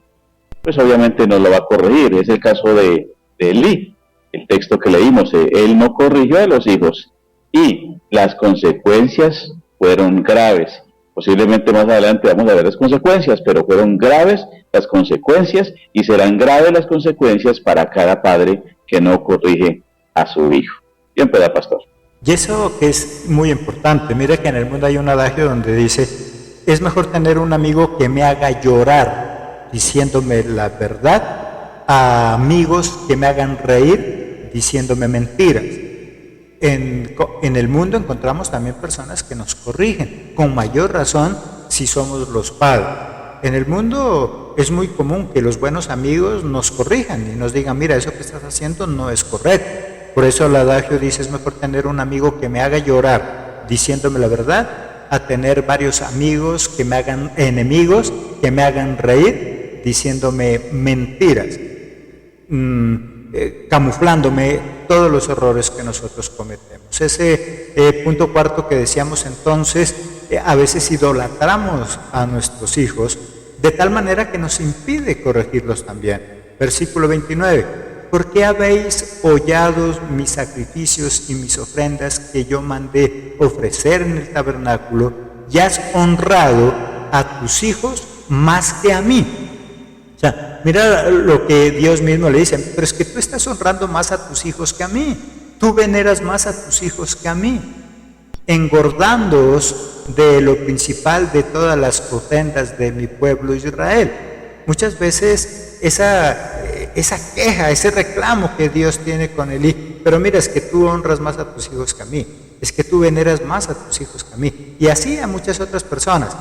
pues obviamente no lo va a corregir. Es el caso de Elí, el texto que leímos. Él no corrigió a los hijos y las consecuencias fueron graves. Posiblemente más adelante vamos a ver las consecuencias, pero fueron graves las consecuencias y serán graves las consecuencias para cada padre que no corrige a su hijo. Bien, pues, pastor. Y eso es muy importante. Mira que en el mundo hay un adagio donde dice, es mejor tener un amigo que me haga llorar diciéndome la verdad a amigos que me hagan reír diciéndome mentiras. En el mundo encontramos también personas que nos corrigen, con mayor razón si somos los padres. En el mundo es muy común que los buenos amigos nos corrijan y nos digan, mira, eso que estás haciendo no es correcto. Por eso el adagio dice, es mejor tener un amigo que me haga llorar diciéndome la verdad, a tener varios amigos que me hagan enemigos, que me hagan reír diciéndome mentiras. Camuflándome todos los errores que nosotros cometemos. Ese punto cuarto que decíamos entonces, a veces idolatramos a nuestros hijos de tal manera que nos impide corregirlos también. Versículo 29, ¿por qué habéis hollado mis sacrificios y mis ofrendas que yo mandé ofrecer en el tabernáculo y has honrado a tus hijos más que a mí? O sea, mira lo que Dios mismo le dice, pero es que tú estás honrando más a tus hijos que a mí, tú veneras más a tus hijos que a mí, engordándoos de lo principal de todas las ofrendas de mi pueblo Israel. Muchas veces esa queja, ese reclamo que Dios tiene con Elí, pero mira, es que tú honras más a tus hijos que a mí, es que tú veneras más a tus hijos que a mí, y así a muchas otras personas.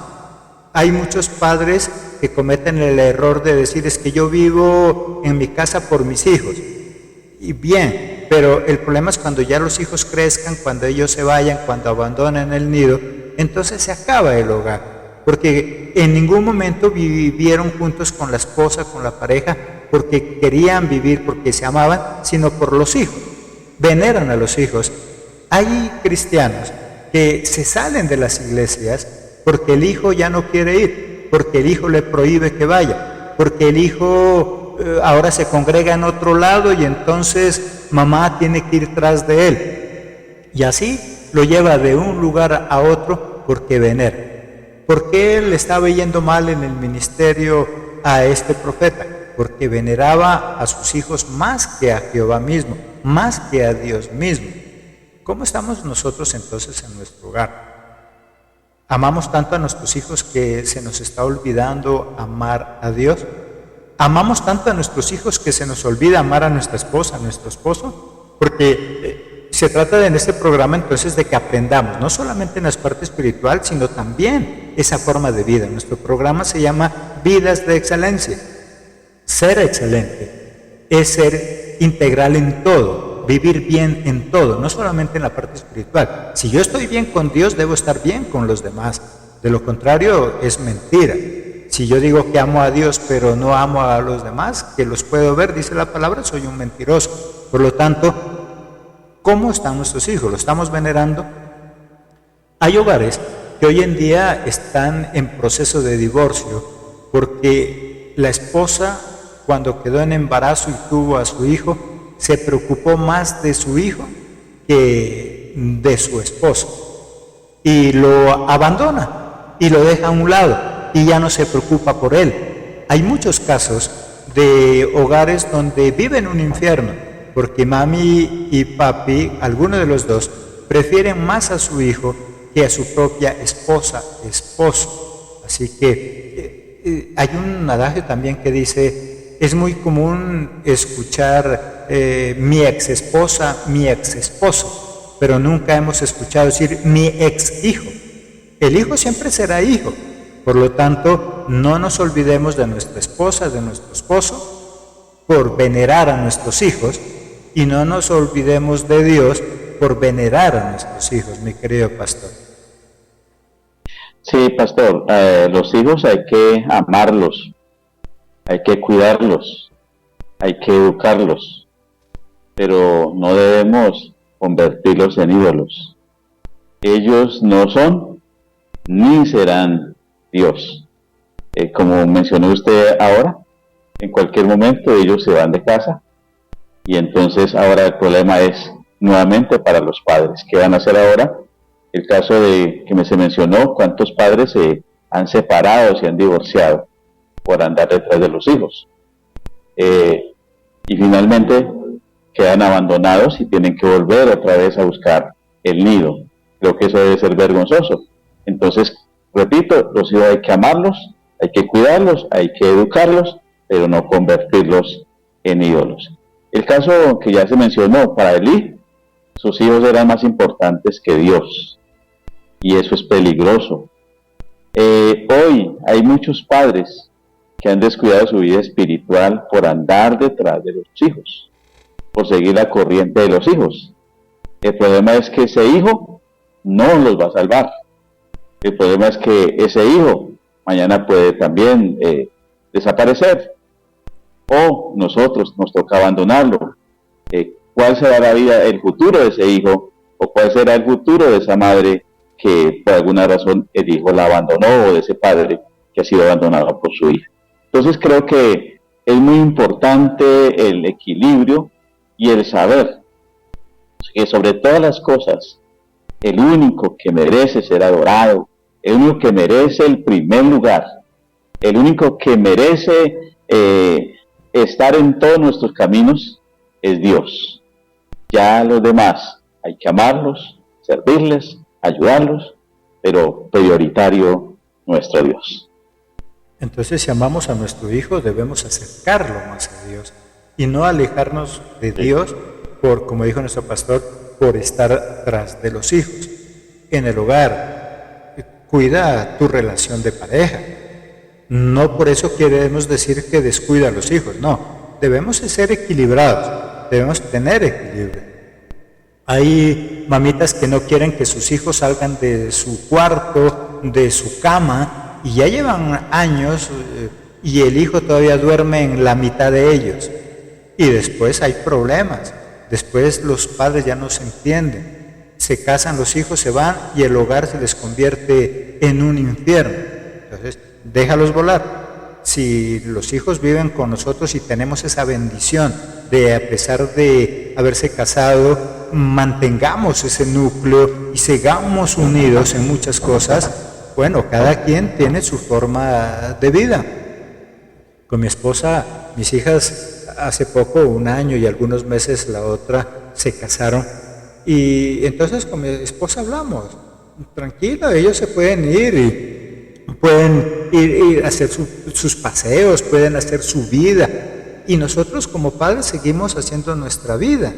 Hay muchos padres que cometen el error de decir, es que yo vivo en mi casa por mis hijos. Y bien, pero el problema es cuando ya los hijos crezcan, cuando ellos se vayan, cuando abandonen el nido, entonces se acaba el hogar. Porque en ningún momento vivieron juntos con la esposa, con la pareja, porque querían vivir, porque se amaban, sino por los hijos. Veneran a los hijos. Hay cristianos que se salen de las iglesias porque el hijo ya no quiere ir, porque el hijo le prohíbe que vaya, porque el hijo ahora se congrega en otro lado y entonces mamá tiene que ir tras de él. Y así lo lleva de un lugar a otro porque venera. ¿Por qué le estaba yendo mal en el ministerio a este profeta? Porque veneraba a sus hijos más que a Jehová mismo, más que a Dios mismo. ¿Cómo estamos nosotros entonces en nuestro hogar? ¿Amamos tanto a nuestros hijos que se nos está olvidando amar a Dios? ¿Amamos tanto a nuestros hijos que se nos olvida amar a nuestra esposa, a nuestro esposo? Porque se trata en este programa entonces de que aprendamos, no solamente en la parte espiritual, sino también esa forma de vida. Nuestro programa se llama Vidas de Excelencia. Ser excelente es ser integral en todo, vivir bien en todo, no solamente en la parte espiritual. Si yo estoy bien con Dios, debo estar bien con los demás. De lo contrario, es mentira. Si yo digo que amo a Dios, pero no amo a los demás, que los puedo ver, dice la palabra, soy un mentiroso. Por lo tanto, ¿cómo están nuestros hijos? ¿Los estamos venerando? Hay hogares que hoy en día están en proceso de divorcio porque la esposa, cuando quedó en embarazo y tuvo a su hijo, se preocupó más de su hijo que de su esposo y lo abandona y lo deja a un lado y ya no se preocupa por él. Hay muchos casos de hogares donde viven un infierno porque mami y papi, alguno de los dos, prefieren más a su hijo que a su propia esposa, esposo. Así que hay un adagio también que dice, es muy común escuchar mi ex esposa, mi ex esposo, pero nunca hemos escuchado decir mi ex hijo. El hijo siempre será hijo, por lo tanto, no nos olvidemos de nuestra esposa, de nuestro esposo, por venerar a nuestros hijos, y no nos olvidemos de Dios por venerar a nuestros hijos, mi querido pastor. Sí, pastor, los hijos hay que amarlos, hay que cuidarlos, hay que educarlos, pero no debemos convertirlos en ídolos. Ellos no son ni serán Dios. Como mencionó usted ahora, en cualquier momento ellos se van de casa y entonces ahora el problema es nuevamente para los padres. ¿Qué van a hacer ahora? El caso de que se mencionó, cuántos padres se han separado, se han divorciado por andar detrás de los hijos. Y finalmente quedan abandonados y tienen que volver otra vez a buscar el nido. Creo que eso debe ser vergonzoso. Entonces, repito, los hijos hay que amarlos, hay que cuidarlos, hay que educarlos, pero no convertirlos en ídolos. El caso que ya se mencionó, para Elí, sus hijos eran más importantes que Dios, y eso es peligroso. Hoy hay muchos padres que han descuidado su vida espiritual por andar detrás de los hijos, por seguir la corriente de los hijos. El problema es que ese hijo no los va a salvar. El problema es que ese hijo mañana puede también desaparecer, o nosotros nos toca abandonarlo. ¿Cuál será la vida, el futuro de ese hijo, o cuál será el futuro de esa madre que por alguna razón el hijo la abandonó, o de ese padre que ha sido abandonado por su hija? Entonces creo que es muy importante el equilibrio y el saber que sobre todas las cosas el único que merece ser adorado, el único que merece el primer lugar, el único que merece estar en todos nuestros caminos es Dios. Ya los demás hay que amarlos, servirles, ayudarlos, pero prioritario nuestro Dios. Entonces, si amamos a nuestro hijo, debemos acercarlo más a Dios y no alejarnos de Dios por, como dijo nuestro pastor, por estar tras de los hijos. En el hogar, cuida tu relación de pareja. No por eso queremos decir que descuida a los hijos, no. Debemos ser equilibrados, debemos tener equilibrio. Hay mamitas que no quieren que sus hijos salgan de su cuarto, de su cama, y ya llevan años y el hijo todavía duerme en la mitad de ellos. Y después hay problemas. Después los padres ya no se entienden, se casan los hijos, se van y el hogar se les convierte en un infierno. Entonces, déjalos volar. Si los hijos viven con nosotros y tenemos esa bendición de, a pesar de haberse casado, mantengamos ese núcleo y sigamos unidos en muchas cosas, bueno, cada quien tiene su forma de vida. Con mi esposa, mis hijas, hace poco, un año y algunos meses, la otra se casaron, y entonces con mi esposa hablamos, tranquila, ellos se pueden ir y pueden ir a hacer sus paseos, pueden hacer su vida, y nosotros como padres seguimos haciendo nuestra vida,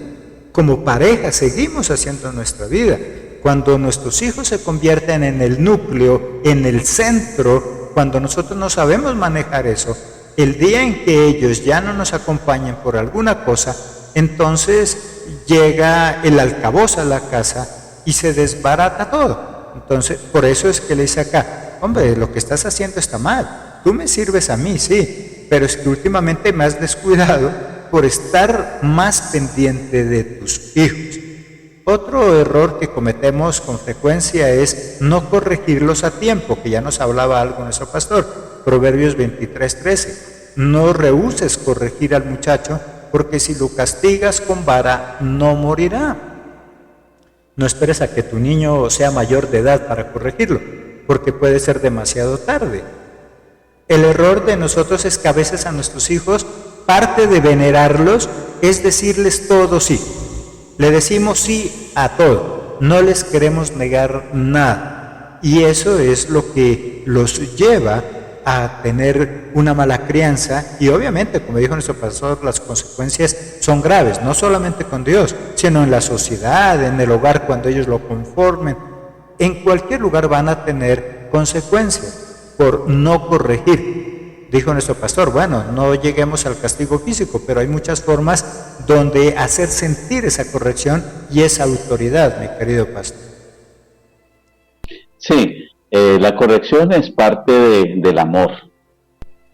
como pareja seguimos haciendo nuestra vida. Cuando nuestros hijos se convierten en el núcleo, en el centro, cuando nosotros no sabemos manejar eso, el día en que ellos ya no nos acompañen por alguna cosa, entonces llega el alcaboz a la casa y se desbarata todo. Entonces, por eso es que le dice acá, hombre, lo que estás haciendo está mal, tú me sirves a mí, sí, pero es que últimamente me has descuidado por estar más pendiente de tus hijos. Otro error que cometemos con frecuencia es no corregirlos a tiempo, que ya nos hablaba algo nuestro pastor. Proverbios 23:13. No rehúses corregir al muchacho, porque si lo castigas con vara, no morirá. No esperes a que tu niño sea mayor de edad para corregirlo, porque puede ser demasiado tarde. El error de nosotros es que a veces a nuestros hijos, parte de venerarlos es decirles todo sí. Le decimos sí a todo, no les queremos negar nada. Y eso es lo que los lleva a tener una mala crianza y obviamente, como dijo nuestro pastor, las consecuencias son graves, no solamente con Dios, sino en la sociedad, en el hogar cuando ellos lo conformen. En cualquier lugar van a tener consecuencias por no corregir. Dijo nuestro pastor, bueno, no lleguemos al castigo físico, pero hay muchas formas donde hacer sentir esa corrección y esa autoridad, mi querido pastor. Sí, la corrección es parte del amor.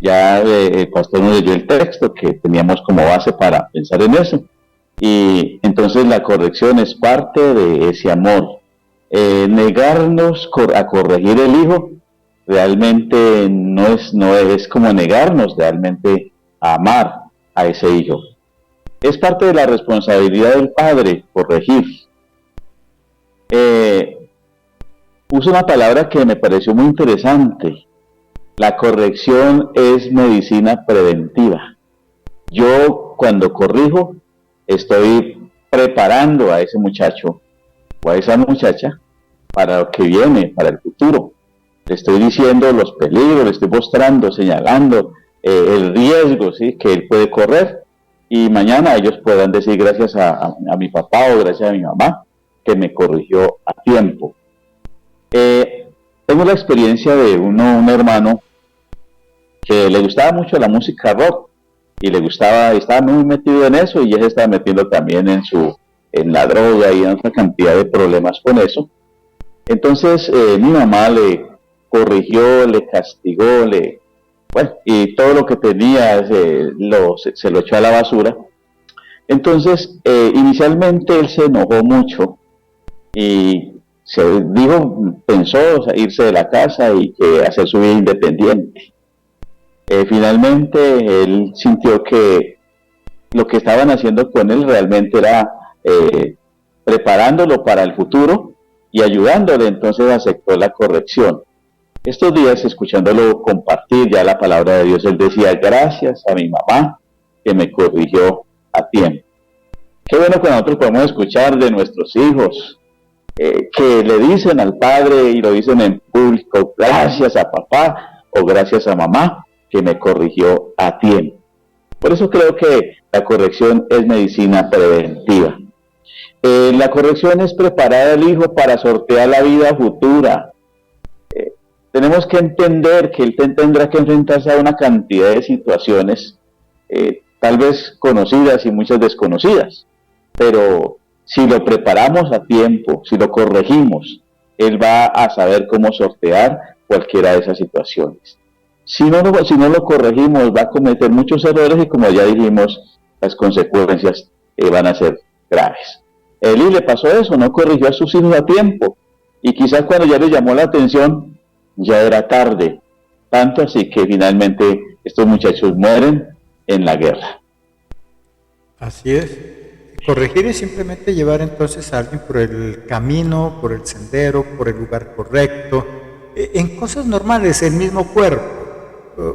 Ya el pastor nos leyó el texto que teníamos como base para pensar en eso. Y entonces la corrección es parte de ese amor. Negarnos a corregir el hijo realmente no es como negarnos realmente a amar a ese hijo. Es parte de la responsabilidad del padre corregir. Uso una palabra que me pareció muy interesante. La corrección es medicina preventiva. Yo cuando corrijo estoy preparando a ese muchacho o a esa muchacha para lo que viene, para el futuro. Le estoy diciendo los peligros, le estoy mostrando, señalando el riesgo, ¿sí?, que él puede correr, y mañana ellos puedan decir gracias a mi papá o gracias a mi mamá que me corrigió a tiempo. Tengo la experiencia de un hermano que le gustaba mucho la música rock y estaba muy metido en eso, y él se estaba metiendo también en la droga y en otra cantidad de problemas con eso. Entonces mi mamá le corrigió, le castigó, y todo lo que tenía se lo echó a la basura. Entonces inicialmente él se enojó mucho y pensó irse de la casa y hacer su vida independiente. Finalmente él sintió que lo que estaban haciendo con él realmente era preparándolo para el futuro y ayudándole. Entonces aceptó la corrección. Estos días, escuchándolo compartir ya la palabra de Dios, él decía: gracias a mi mamá que me corrigió a tiempo. Qué bueno que nosotros podemos escuchar de nuestros hijos que le dicen al padre y lo dicen en público: gracias a papá o gracias a mamá que me corrigió a tiempo. Por eso creo que la corrección es medicina preventiva. La corrección es preparar al hijo para sortear la vida futura. Tenemos que entender que él tendrá que enfrentarse a una cantidad de situaciones, tal vez conocidas y muchas desconocidas, pero si lo preparamos a tiempo, si lo corregimos, él va a saber cómo sortear cualquiera de esas situaciones. Si no lo corregimos, va a cometer muchos errores y, como ya dijimos, las consecuencias van a ser graves. Eli le pasó eso, no corrigió a sus hijos a tiempo, y quizás cuando ya le llamó la atención ya era tarde, tanto así que finalmente estos muchachos mueren en la guerra. Así es. Corregir es simplemente llevar entonces a alguien por el camino, por el sendero, por el lugar correcto, en cosas normales, el mismo cuerpo.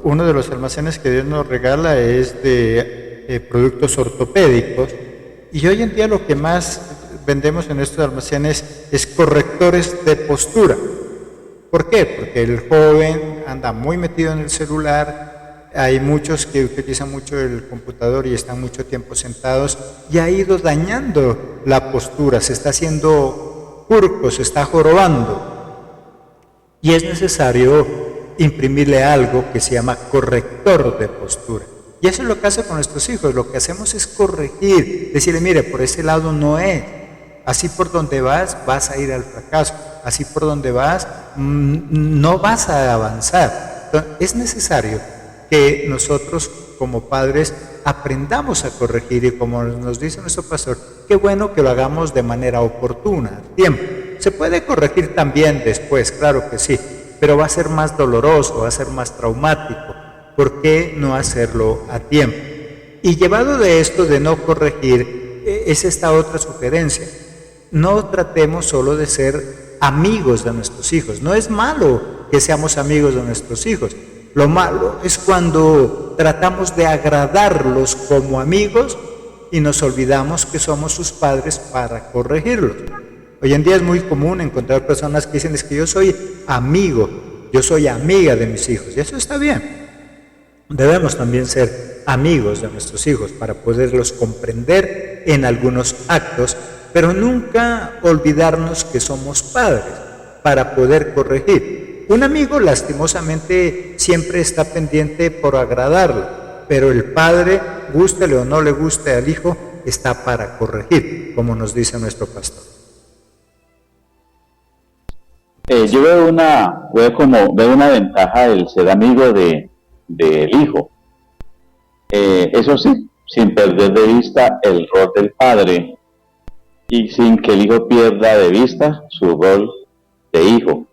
Uno de los almacenes que Dios nos regala es de productos ortopédicos, y hoy en día lo que más vendemos en estos almacenes es correctores de postura. ¿Por qué? Porque el joven anda muy metido en el celular, hay muchos que utilizan mucho el computador y están mucho tiempo sentados, y ha ido dañando la postura, se está haciendo curco, se está jorobando, y es necesario imprimirle algo que se llama corrector de postura. Y eso es lo que hace con nuestros hijos. Lo que hacemos es corregir, decirle: mire, por ese lado no es, así por donde vas a ir al fracaso, así por donde vas no vas a avanzar. Entonces, es necesario que nosotros como padres aprendamos a corregir, y como nos dice nuestro pastor, qué bueno que lo hagamos de manera oportuna, a tiempo. Se puede corregir también después, claro que sí, pero va a ser más doloroso, va a ser más traumático. ¿Por qué no hacerlo a tiempo? Y llevado de esto de no corregir, es esta otra sugerencia: no tratemos solo de ser amigos de nuestros hijos. No es malo que seamos amigos de nuestros hijos. Lo malo es cuando tratamos de agradarlos como amigos y nos olvidamos que somos sus padres para corregirlos. Hoy en día es muy común encontrar personas que dicen: es que yo soy amigo. yo soy amiga de mis hijos, y eso está bien. Debemos también ser amigos de nuestros hijos para poderlos comprender en algunos actos, pero nunca olvidarnos que somos padres para poder corregir. Un amigo lastimosamente siempre está pendiente por agradarlo, pero el padre, gústele o no le guste al hijo, está para corregir, como nos dice nuestro pastor. Yo veo una ventaja del ser amigo del hijo. Eso sí, sin perder de vista el rol del padre y sin que el hijo pierda de vista su rol de hijo.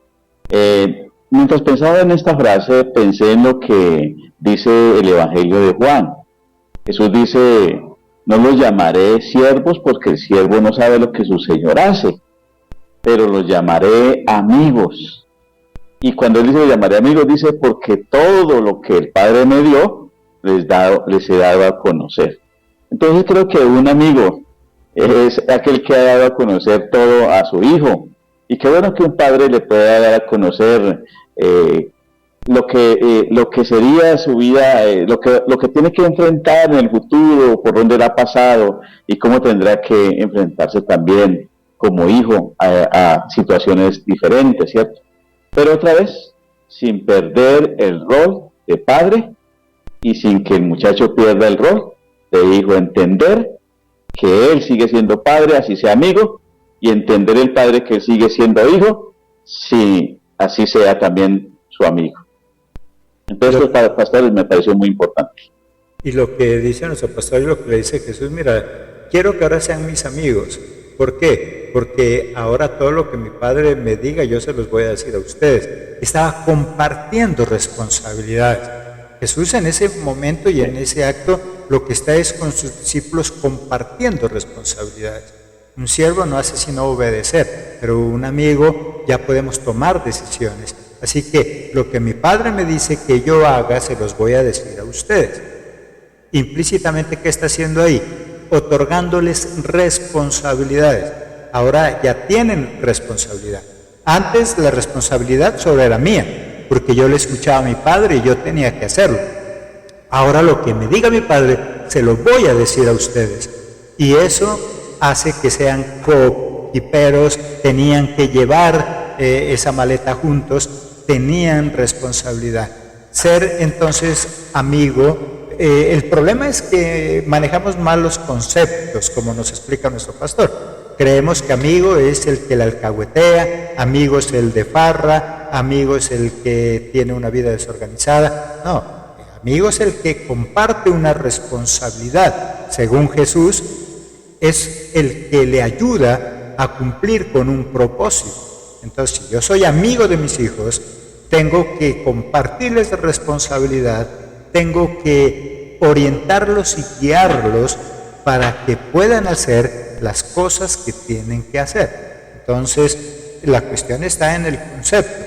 Mientras pensaba en esta frase, pensé en lo que dice el Evangelio de Juan. Jesús dice: no los llamaré siervos porque el siervo no sabe lo que su Señor hace, pero los llamaré amigos. Y cuando él dice llamaré amigos, dice porque todo lo que el Padre me dio, les he dado a conocer. Entonces creo que un amigo es aquel que ha dado a conocer todo a su hijo. Y qué bueno que un padre le pueda dar a conocer lo que sería su vida, lo que tiene que enfrentar en el futuro, por dónde le ha pasado y cómo tendrá que enfrentarse también como hijo a situaciones diferentes, ¿cierto? Pero otra vez, sin perder el rol de padre y sin que el muchacho pierda el rol de hijo, entender que él sigue siendo padre, así sea amigo, y entender el padre que sigue siendo hijo, si así sea también su amigo. Entonces, para pastores me pareció muy importante. Y lo que dice nuestro pastor y lo que le dice Jesús: mira, quiero que ahora sean mis amigos. ¿Por qué? Porque ahora todo lo que mi Padre me diga, yo se los voy a decir a ustedes. Estaba compartiendo responsabilidades. Jesús en ese momento y en ese acto lo que está es con sus discípulos compartiendo responsabilidades. Un siervo no hace sino obedecer, pero un amigo ya podemos tomar decisiones. Así que lo que mi Padre me dice que yo haga, se los voy a decir a ustedes. Implícitamente, ¿qué está haciendo ahí? Otorgándoles responsabilidades. Ahora ya tienen responsabilidad. Antes la responsabilidad solo era mía, porque yo le escuchaba a mi padre y yo tenía que hacerlo. Ahora lo que me diga mi padre, se lo voy a decir a ustedes. Y eso hace que sean coequiperos, tenían que llevar esa maleta juntos, tenían responsabilidad. Ser entonces amigo. El problema es que manejamos mal los conceptos, como nos explica nuestro pastor. Creemos que amigo es el que la alcahuetea, amigo es el de farra, amigo es el que tiene una vida desorganizada. No, amigo es el que comparte una responsabilidad. Según Jesús, es el que le ayuda a cumplir con un propósito. Entonces, si yo soy amigo de mis hijos, tengo que compartirles responsabilidad, tengo que orientarlos y guiarlos para que puedan hacer las cosas que tienen que hacer. Entonces, la cuestión está en el concepto.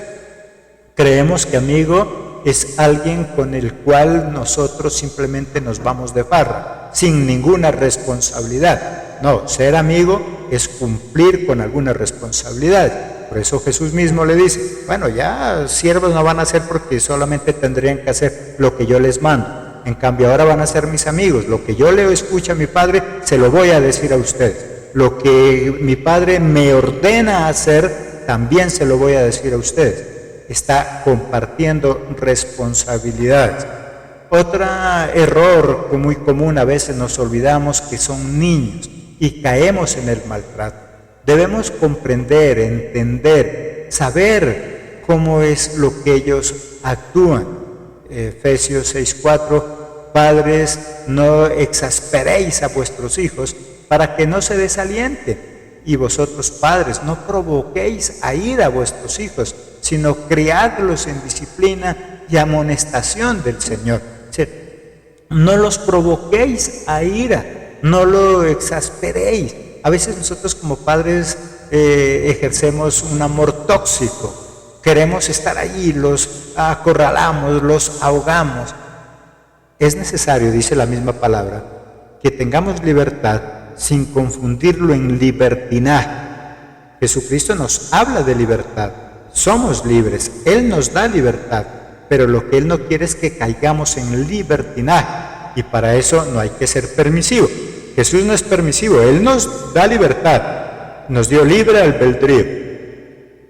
Creemos que amigo es alguien con el cual nosotros simplemente nos vamos de farra, sin ninguna responsabilidad. No, ser amigo es cumplir con alguna responsabilidad. Por eso Jesús mismo le dice, bueno, ya siervos no van a ser porque solamente tendrían que hacer lo que yo les mando. En cambio, ahora van a ser mis amigos. Lo que yo le escucho a mi Padre, se lo voy a decir a ustedes. Lo que mi Padre me ordena hacer, también se lo voy a decir a ustedes. Está compartiendo responsabilidades. Otro error muy común, a veces nos olvidamos que son niños y caemos en el maltrato. Debemos comprender, entender, saber cómo es lo que ellos actúan. Efesios 6:4, padres, no exasperéis a vuestros hijos para que no se desalienten. Y vosotros, padres, no provoquéis a ira a vuestros hijos, sino criadlos en disciplina y amonestación del Señor. O sea, no los provoquéis a ira, no lo exasperéis. A veces nosotros como padres ejercemos un amor tóxico. Queremos estar allí, los acorralamos, los ahogamos. Es necesario, dice la misma palabra, que tengamos libertad sin confundirlo en libertinaje. Jesucristo nos habla de libertad. somos libres, Él nos da libertad, pero lo que Él no quiere es que caigamos en libertinaje, y para eso no hay que ser permisivo. Jesús no es permisivo, Él nos da libertad, nos dio libre albedrío.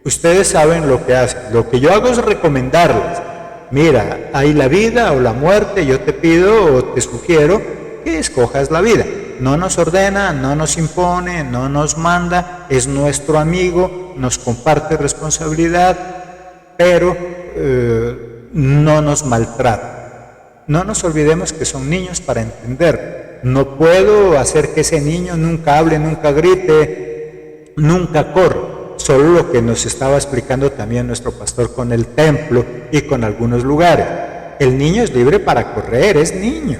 Ustedes saben lo que hacen. Lo que yo hago es recomendarles: mira, hay la vida o la muerte, yo te pido o te sugiero que escojas la vida. No nos ordena, no nos impone, no nos manda, es nuestro amigo, nos comparte responsabilidad, pero no nos maltrata. No nos olvidemos que son niños para entender. No puedo hacer que ese niño nunca hable, nunca grite, nunca corra. Solo lo que nos estaba explicando también nuestro pastor con el templo y con algunos lugares. El niño es libre para correr, es niño.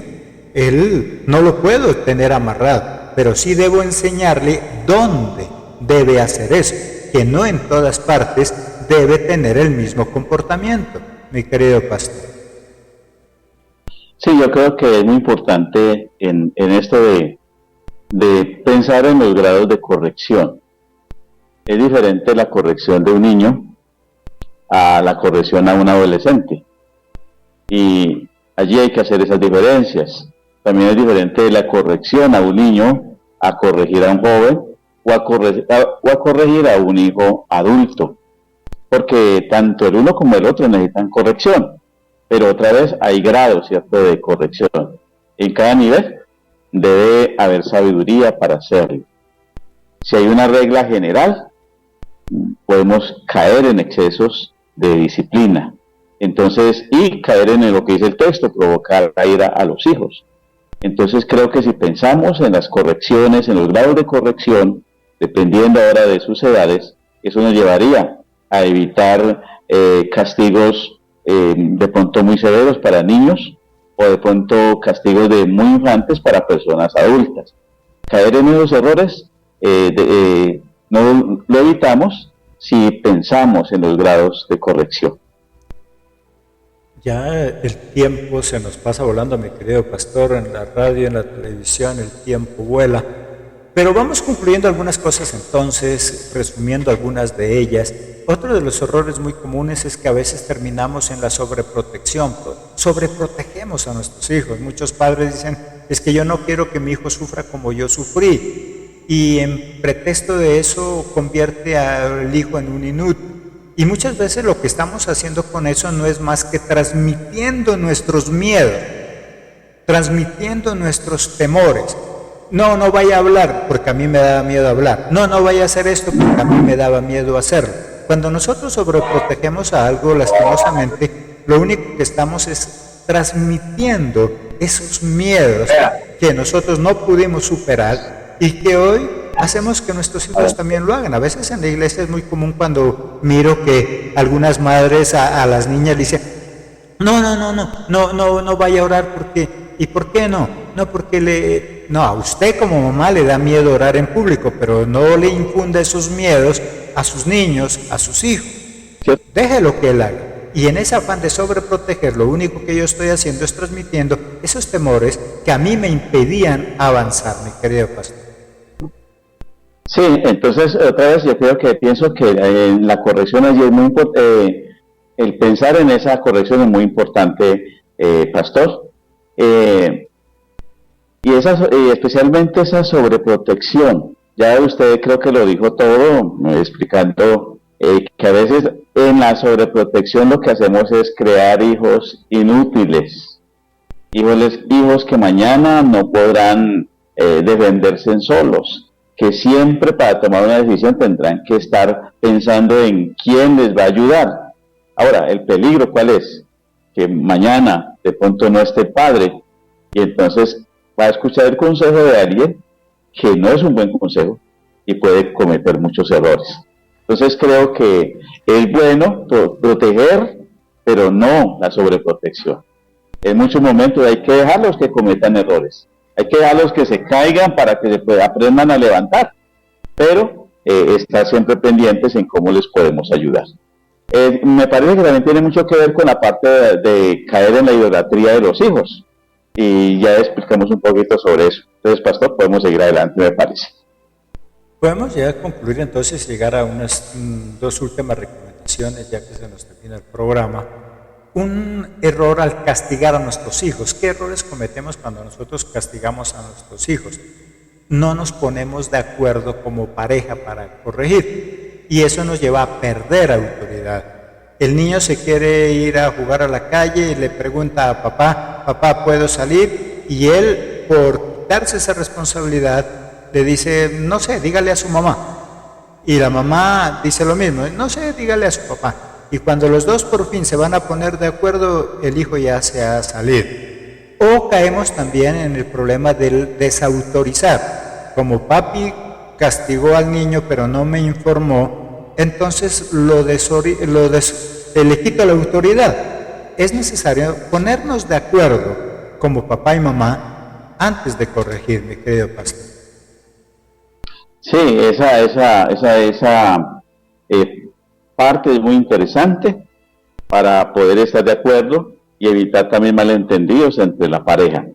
Él no lo puedo tener amarrado, pero sí debo enseñarle dónde debe hacer eso, que no en todas partes debe tener el mismo comportamiento, mi querido pastor. Sí, yo creo que es muy importante en esto de pensar en los grados de corrección. Es diferente la corrección de un niño a la corrección a un adolescente. Y allí hay que hacer esas diferencias. También es diferente la corrección a un niño a corregir a un joven o a corregir a un hijo adulto. Porque tanto el uno como el otro necesitan corrección. Pero otra vez hay grados, ¿cierto?, de corrección. En cada nivel debe haber sabiduría para hacerlo. Si hay una regla general, podemos caer en excesos de disciplina. Entonces, y caer en lo que dice el texto, provocar a ira a los hijos. Entonces creo que si pensamos en las correcciones, en los grados de corrección, dependiendo ahora de sus edades, eso nos llevaría a evitar castigos de pronto muy severos para niños, o de pronto castigos de muy infantes para personas adultas. Caer en esos errores no lo evitamos si pensamos en los grados de corrección. Ya el tiempo se nos pasa volando, mi querido pastor, en la radio, en la televisión, el tiempo vuela. Pero vamos concluyendo algunas cosas entonces, resumiendo algunas de ellas. Otro de los errores muy comunes es que a veces terminamos en la sobreprotección, sobreprotegemos a nuestros hijos. Muchos padres dicen: es que yo no quiero que mi hijo sufra como yo sufrí, y en pretexto de eso convierte al hijo en un inútil. Y muchas veces lo que estamos haciendo con eso no es más que transmitiendo nuestros miedos, transmitiendo nuestros temores. No vaya a hablar porque a mí me daba miedo hablar. No vaya a hacer esto porque a mí me daba miedo hacerlo. Cuando nosotros sobreprotegemos a algo, lastimosamente, lo único que estamos es transmitiendo esos miedos que nosotros no pudimos superar y que hoy hacemos que nuestros hijos también lo hagan. A veces en la iglesia es muy común cuando miro que algunas madres a las niñas dicen: no vaya a orar porque, ¿y por qué no? No, porque a usted como mamá le da miedo orar en público, pero no le infunda esos miedos a sus niños, a sus hijos. Déjelo que él haga. Y en ese afán de sobreproteger, lo único que yo estoy haciendo es transmitiendo esos temores que a mí me impedían avanzar, mi querido pastor. Sí, entonces otra vez yo pienso que en la corrección allí es muy importante, el pensar en esa corrección es muy importante, pastor, y especialmente esa sobreprotección. Ya usted creo que lo dijo todo, explicando que a veces en la sobreprotección lo que hacemos es crear hijos inútiles, hijos que mañana no podrán defenderse solos, que siempre para tomar una decisión tendrán que estar pensando en quién les va a ayudar. Ahora, el peligro ¿cuál es? Que mañana de pronto no esté el padre y entonces va a escuchar el consejo de alguien que no es un buen consejo y puede cometer muchos errores. Entonces creo que es bueno proteger, pero no la sobreprotección. En muchos momentos hay que dejarlos que cometan errores. Hay que dejarlos que se caigan para que aprendan a levantar, pero estar siempre pendientes en cómo les podemos ayudar. Me parece que también tiene mucho que ver con la parte de caer en la idolatría de los hijos, y ya explicamos un poquito sobre eso. Entonces, pastor, podemos seguir adelante, me parece. Podemos ya concluir entonces, llegar a unas dos últimas recomendaciones. reflexiones, ya que se nos termina el programa. Un error al castigar a nuestros hijos. ¿Qué errores cometemos cuando nosotros castigamos a nuestros hijos? No nos ponemos de acuerdo como pareja para corregir y eso nos lleva a perder autoridad. El niño se quiere ir a jugar a la calle y le pregunta a papá, papá, ¿puedo salir? Y él, por darse esa responsabilidad, le dice, no sé, dígale a su mamá. Y la mamá dice lo mismo, no sé, dígale a su papá. Y cuando los dos por fin se van a poner de acuerdo, el hijo ya se ha salido. O caemos también en el problema del desautorizar. Como papi castigó al niño pero no me informó, entonces le quito la autoridad. Es necesario ponernos de acuerdo como papá y mamá antes de corregir, mi querido pastor. Sí, esa parte es muy interesante para poder estar de acuerdo y evitar también malentendidos entre la pareja.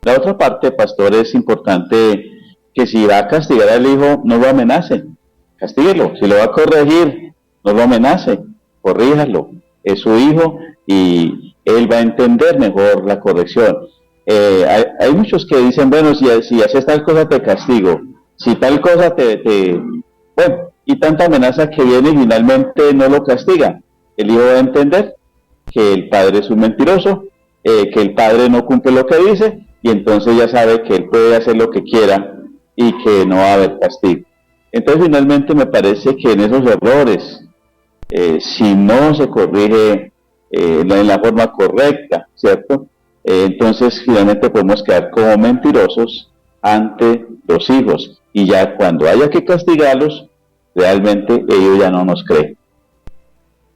La otra parte, pastor, es importante que si va a castigar al hijo, no lo amenace, castíguelo. Si lo va a corregir, no lo amenace, corríjalo. Es su hijo y él va a entender mejor la corrección. Hay muchos que dicen, bueno, si haces tal cosa te castigo, si tal cosa bueno, y tanta amenaza que viene y finalmente no lo castiga. El hijo va a entender que el padre es un mentiroso, que el padre no cumple lo que dice, y entonces ya sabe que él puede hacer lo que quiera y que no va a haber castigo. Entonces finalmente me parece que en esos errores, si no se corrige en la forma correcta, ¿cierto? Entonces finalmente podemos quedar como mentirosos ante los hijos, y ya cuando haya que castigarlos, realmente ellos ya no nos creen.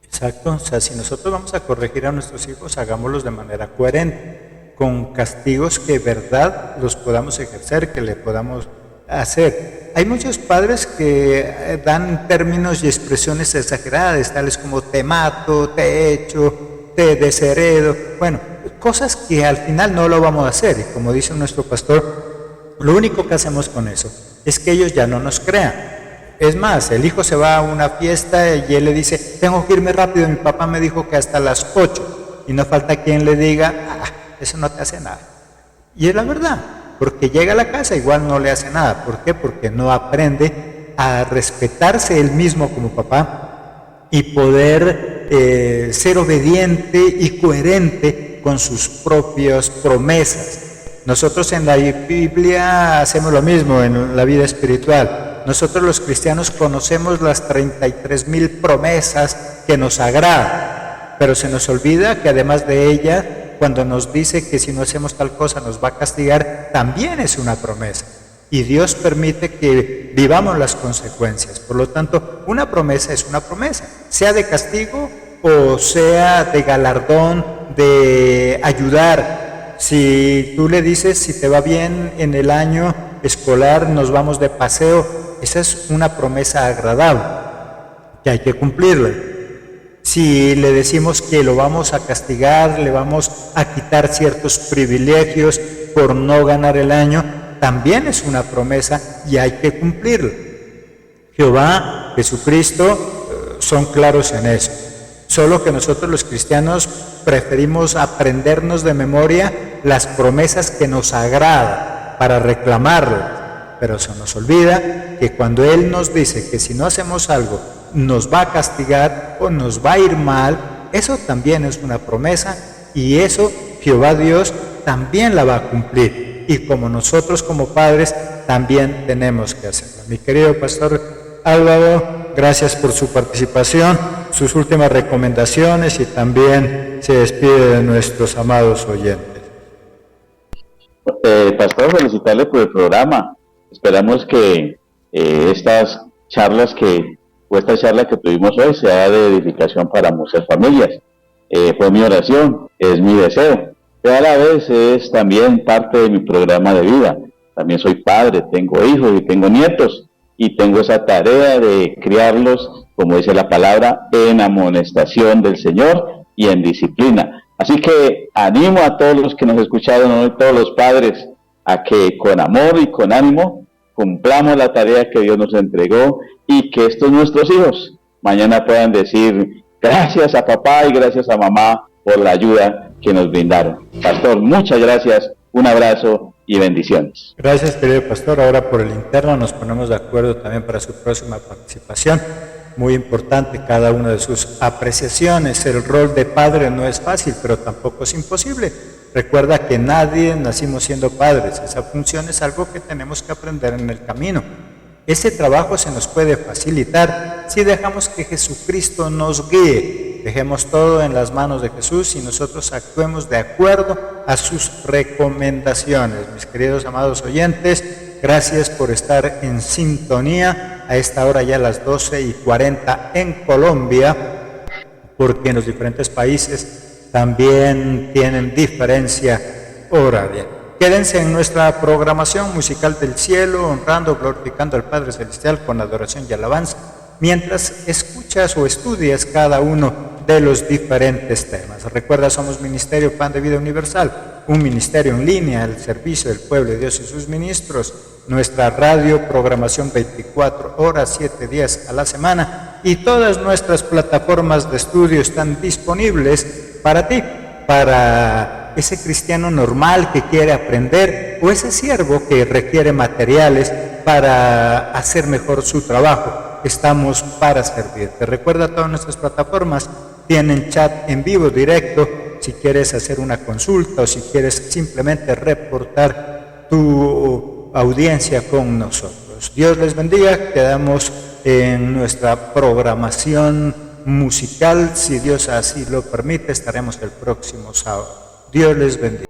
Exacto, o sea, si nosotros vamos a corregir a nuestros hijos, hagámoslos de manera coherente, con castigos que de verdad los podamos ejercer, que le podamos hacer. Hay muchos padres que dan términos y expresiones exageradas, tales como te mato, te echo, te desheredo, bueno, cosas que al final no lo vamos a hacer, y como dice nuestro pastor, lo único que hacemos con eso es que ellos ya no nos crean. Es más, el hijo se va a una fiesta y él le dice, tengo que irme rápido, mi papá me dijo que hasta las 8, y no falta quien le diga, eso no te hace nada. Y es la verdad, porque llega a la casa igual no le hace nada. ¿Por qué? Porque no aprende a respetarse él mismo como papá y poder ser obediente y coherente con sus propias promesas. Nosotros en la Biblia hacemos lo mismo en la vida espiritual. Nosotros los cristianos conocemos las 33,000 promesas que nos agradan, pero se nos olvida que además de ella, cuando nos dice que si no hacemos tal cosa nos va a castigar, también es una promesa. Y Dios permite que vivamos las consecuencias. Por lo tanto, una promesa es una promesa, sea de castigo o sea de galardón, de ayudar. Si tú le dices, si te va bien en el año escolar, nos vamos de paseo, esa es una promesa agradable, que hay que cumplirla. Si le decimos que lo vamos a castigar, le vamos a quitar ciertos privilegios por no ganar el año, también es una promesa y hay que cumplirla. Jehová, Jesucristo, son claros en eso. Solo que nosotros los cristianos preferimos aprendernos de memoria las promesas que nos agradan para reclamarlas. Pero se nos olvida que cuando Él nos dice que si no hacemos algo nos va a castigar o nos va a ir mal, eso también es una promesa y eso Jehová Dios también la va a cumplir. Y como nosotros como padres también tenemos que hacerlo. Mi querido pastor Álvaro, gracias por su participación, sus últimas recomendaciones y también se despide de nuestros amados oyentes. Pastor, felicitarle por el programa. Esperamos que esta charla que tuvimos hoy sea de edificación para muchas familias. Fue mi oración, es mi deseo, pero a la vez es también parte de mi programa de vida. También soy padre, tengo hijos y tengo nietos, y tengo esa tarea de criarlos, como dice la palabra, en amonestación del Señor y en disciplina. Así que animo a todos los que nos escucharon hoy, todos los padres, a que con amor y con ánimo cumplamos la tarea que Dios nos entregó y que estos nuestros hijos mañana puedan decir, Gracias a papá y gracias a mamá por la ayuda que nos brindaron. Pastor, muchas gracias, un abrazo y bendiciones. Gracias, querido pastor. Ahora por el interno nos ponemos de acuerdo también para su próxima participación. Muy importante cada una de sus apreciaciones. El rol de padre no es fácil, pero tampoco es imposible. Recuerda que nadie nacimos siendo padres. Esa función es algo que tenemos que aprender en el camino. Ese trabajo se nos puede facilitar si dejamos que Jesucristo nos guíe. Dejemos todo en las manos de Jesús y nosotros actuemos de acuerdo a sus recomendaciones. Mis queridos amados oyentes, gracias por estar en sintonía a esta hora, ya a las 12:40 en Colombia, porque en los diferentes países también tienen diferencia horaria. Quédense en nuestra programación musical del cielo, honrando, glorificando al Padre Celestial con adoración y alabanza, mientras escuchas o estudias cada uno de los diferentes temas. Recuerda, somos Ministerio Pan de Vida Universal, un ministerio en línea al servicio del pueblo de Dios y sus ministros. Nuestra radio, programación 24 horas, 7 días a la semana, y todas nuestras plataformas de estudio están disponibles para ti, para ese cristiano normal que quiere aprender o ese siervo que requiere materiales para hacer mejor su trabajo. Estamos para servirte. Recuerda, todas nuestras plataformas tienen chat en vivo directo si quieres hacer una consulta o si quieres simplemente reportar tu audiencia con nosotros. Dios les bendiga. Quedamos en nuestra programación musical. Si Dios así lo permite, estaremos el próximo sábado. Dios les bendiga.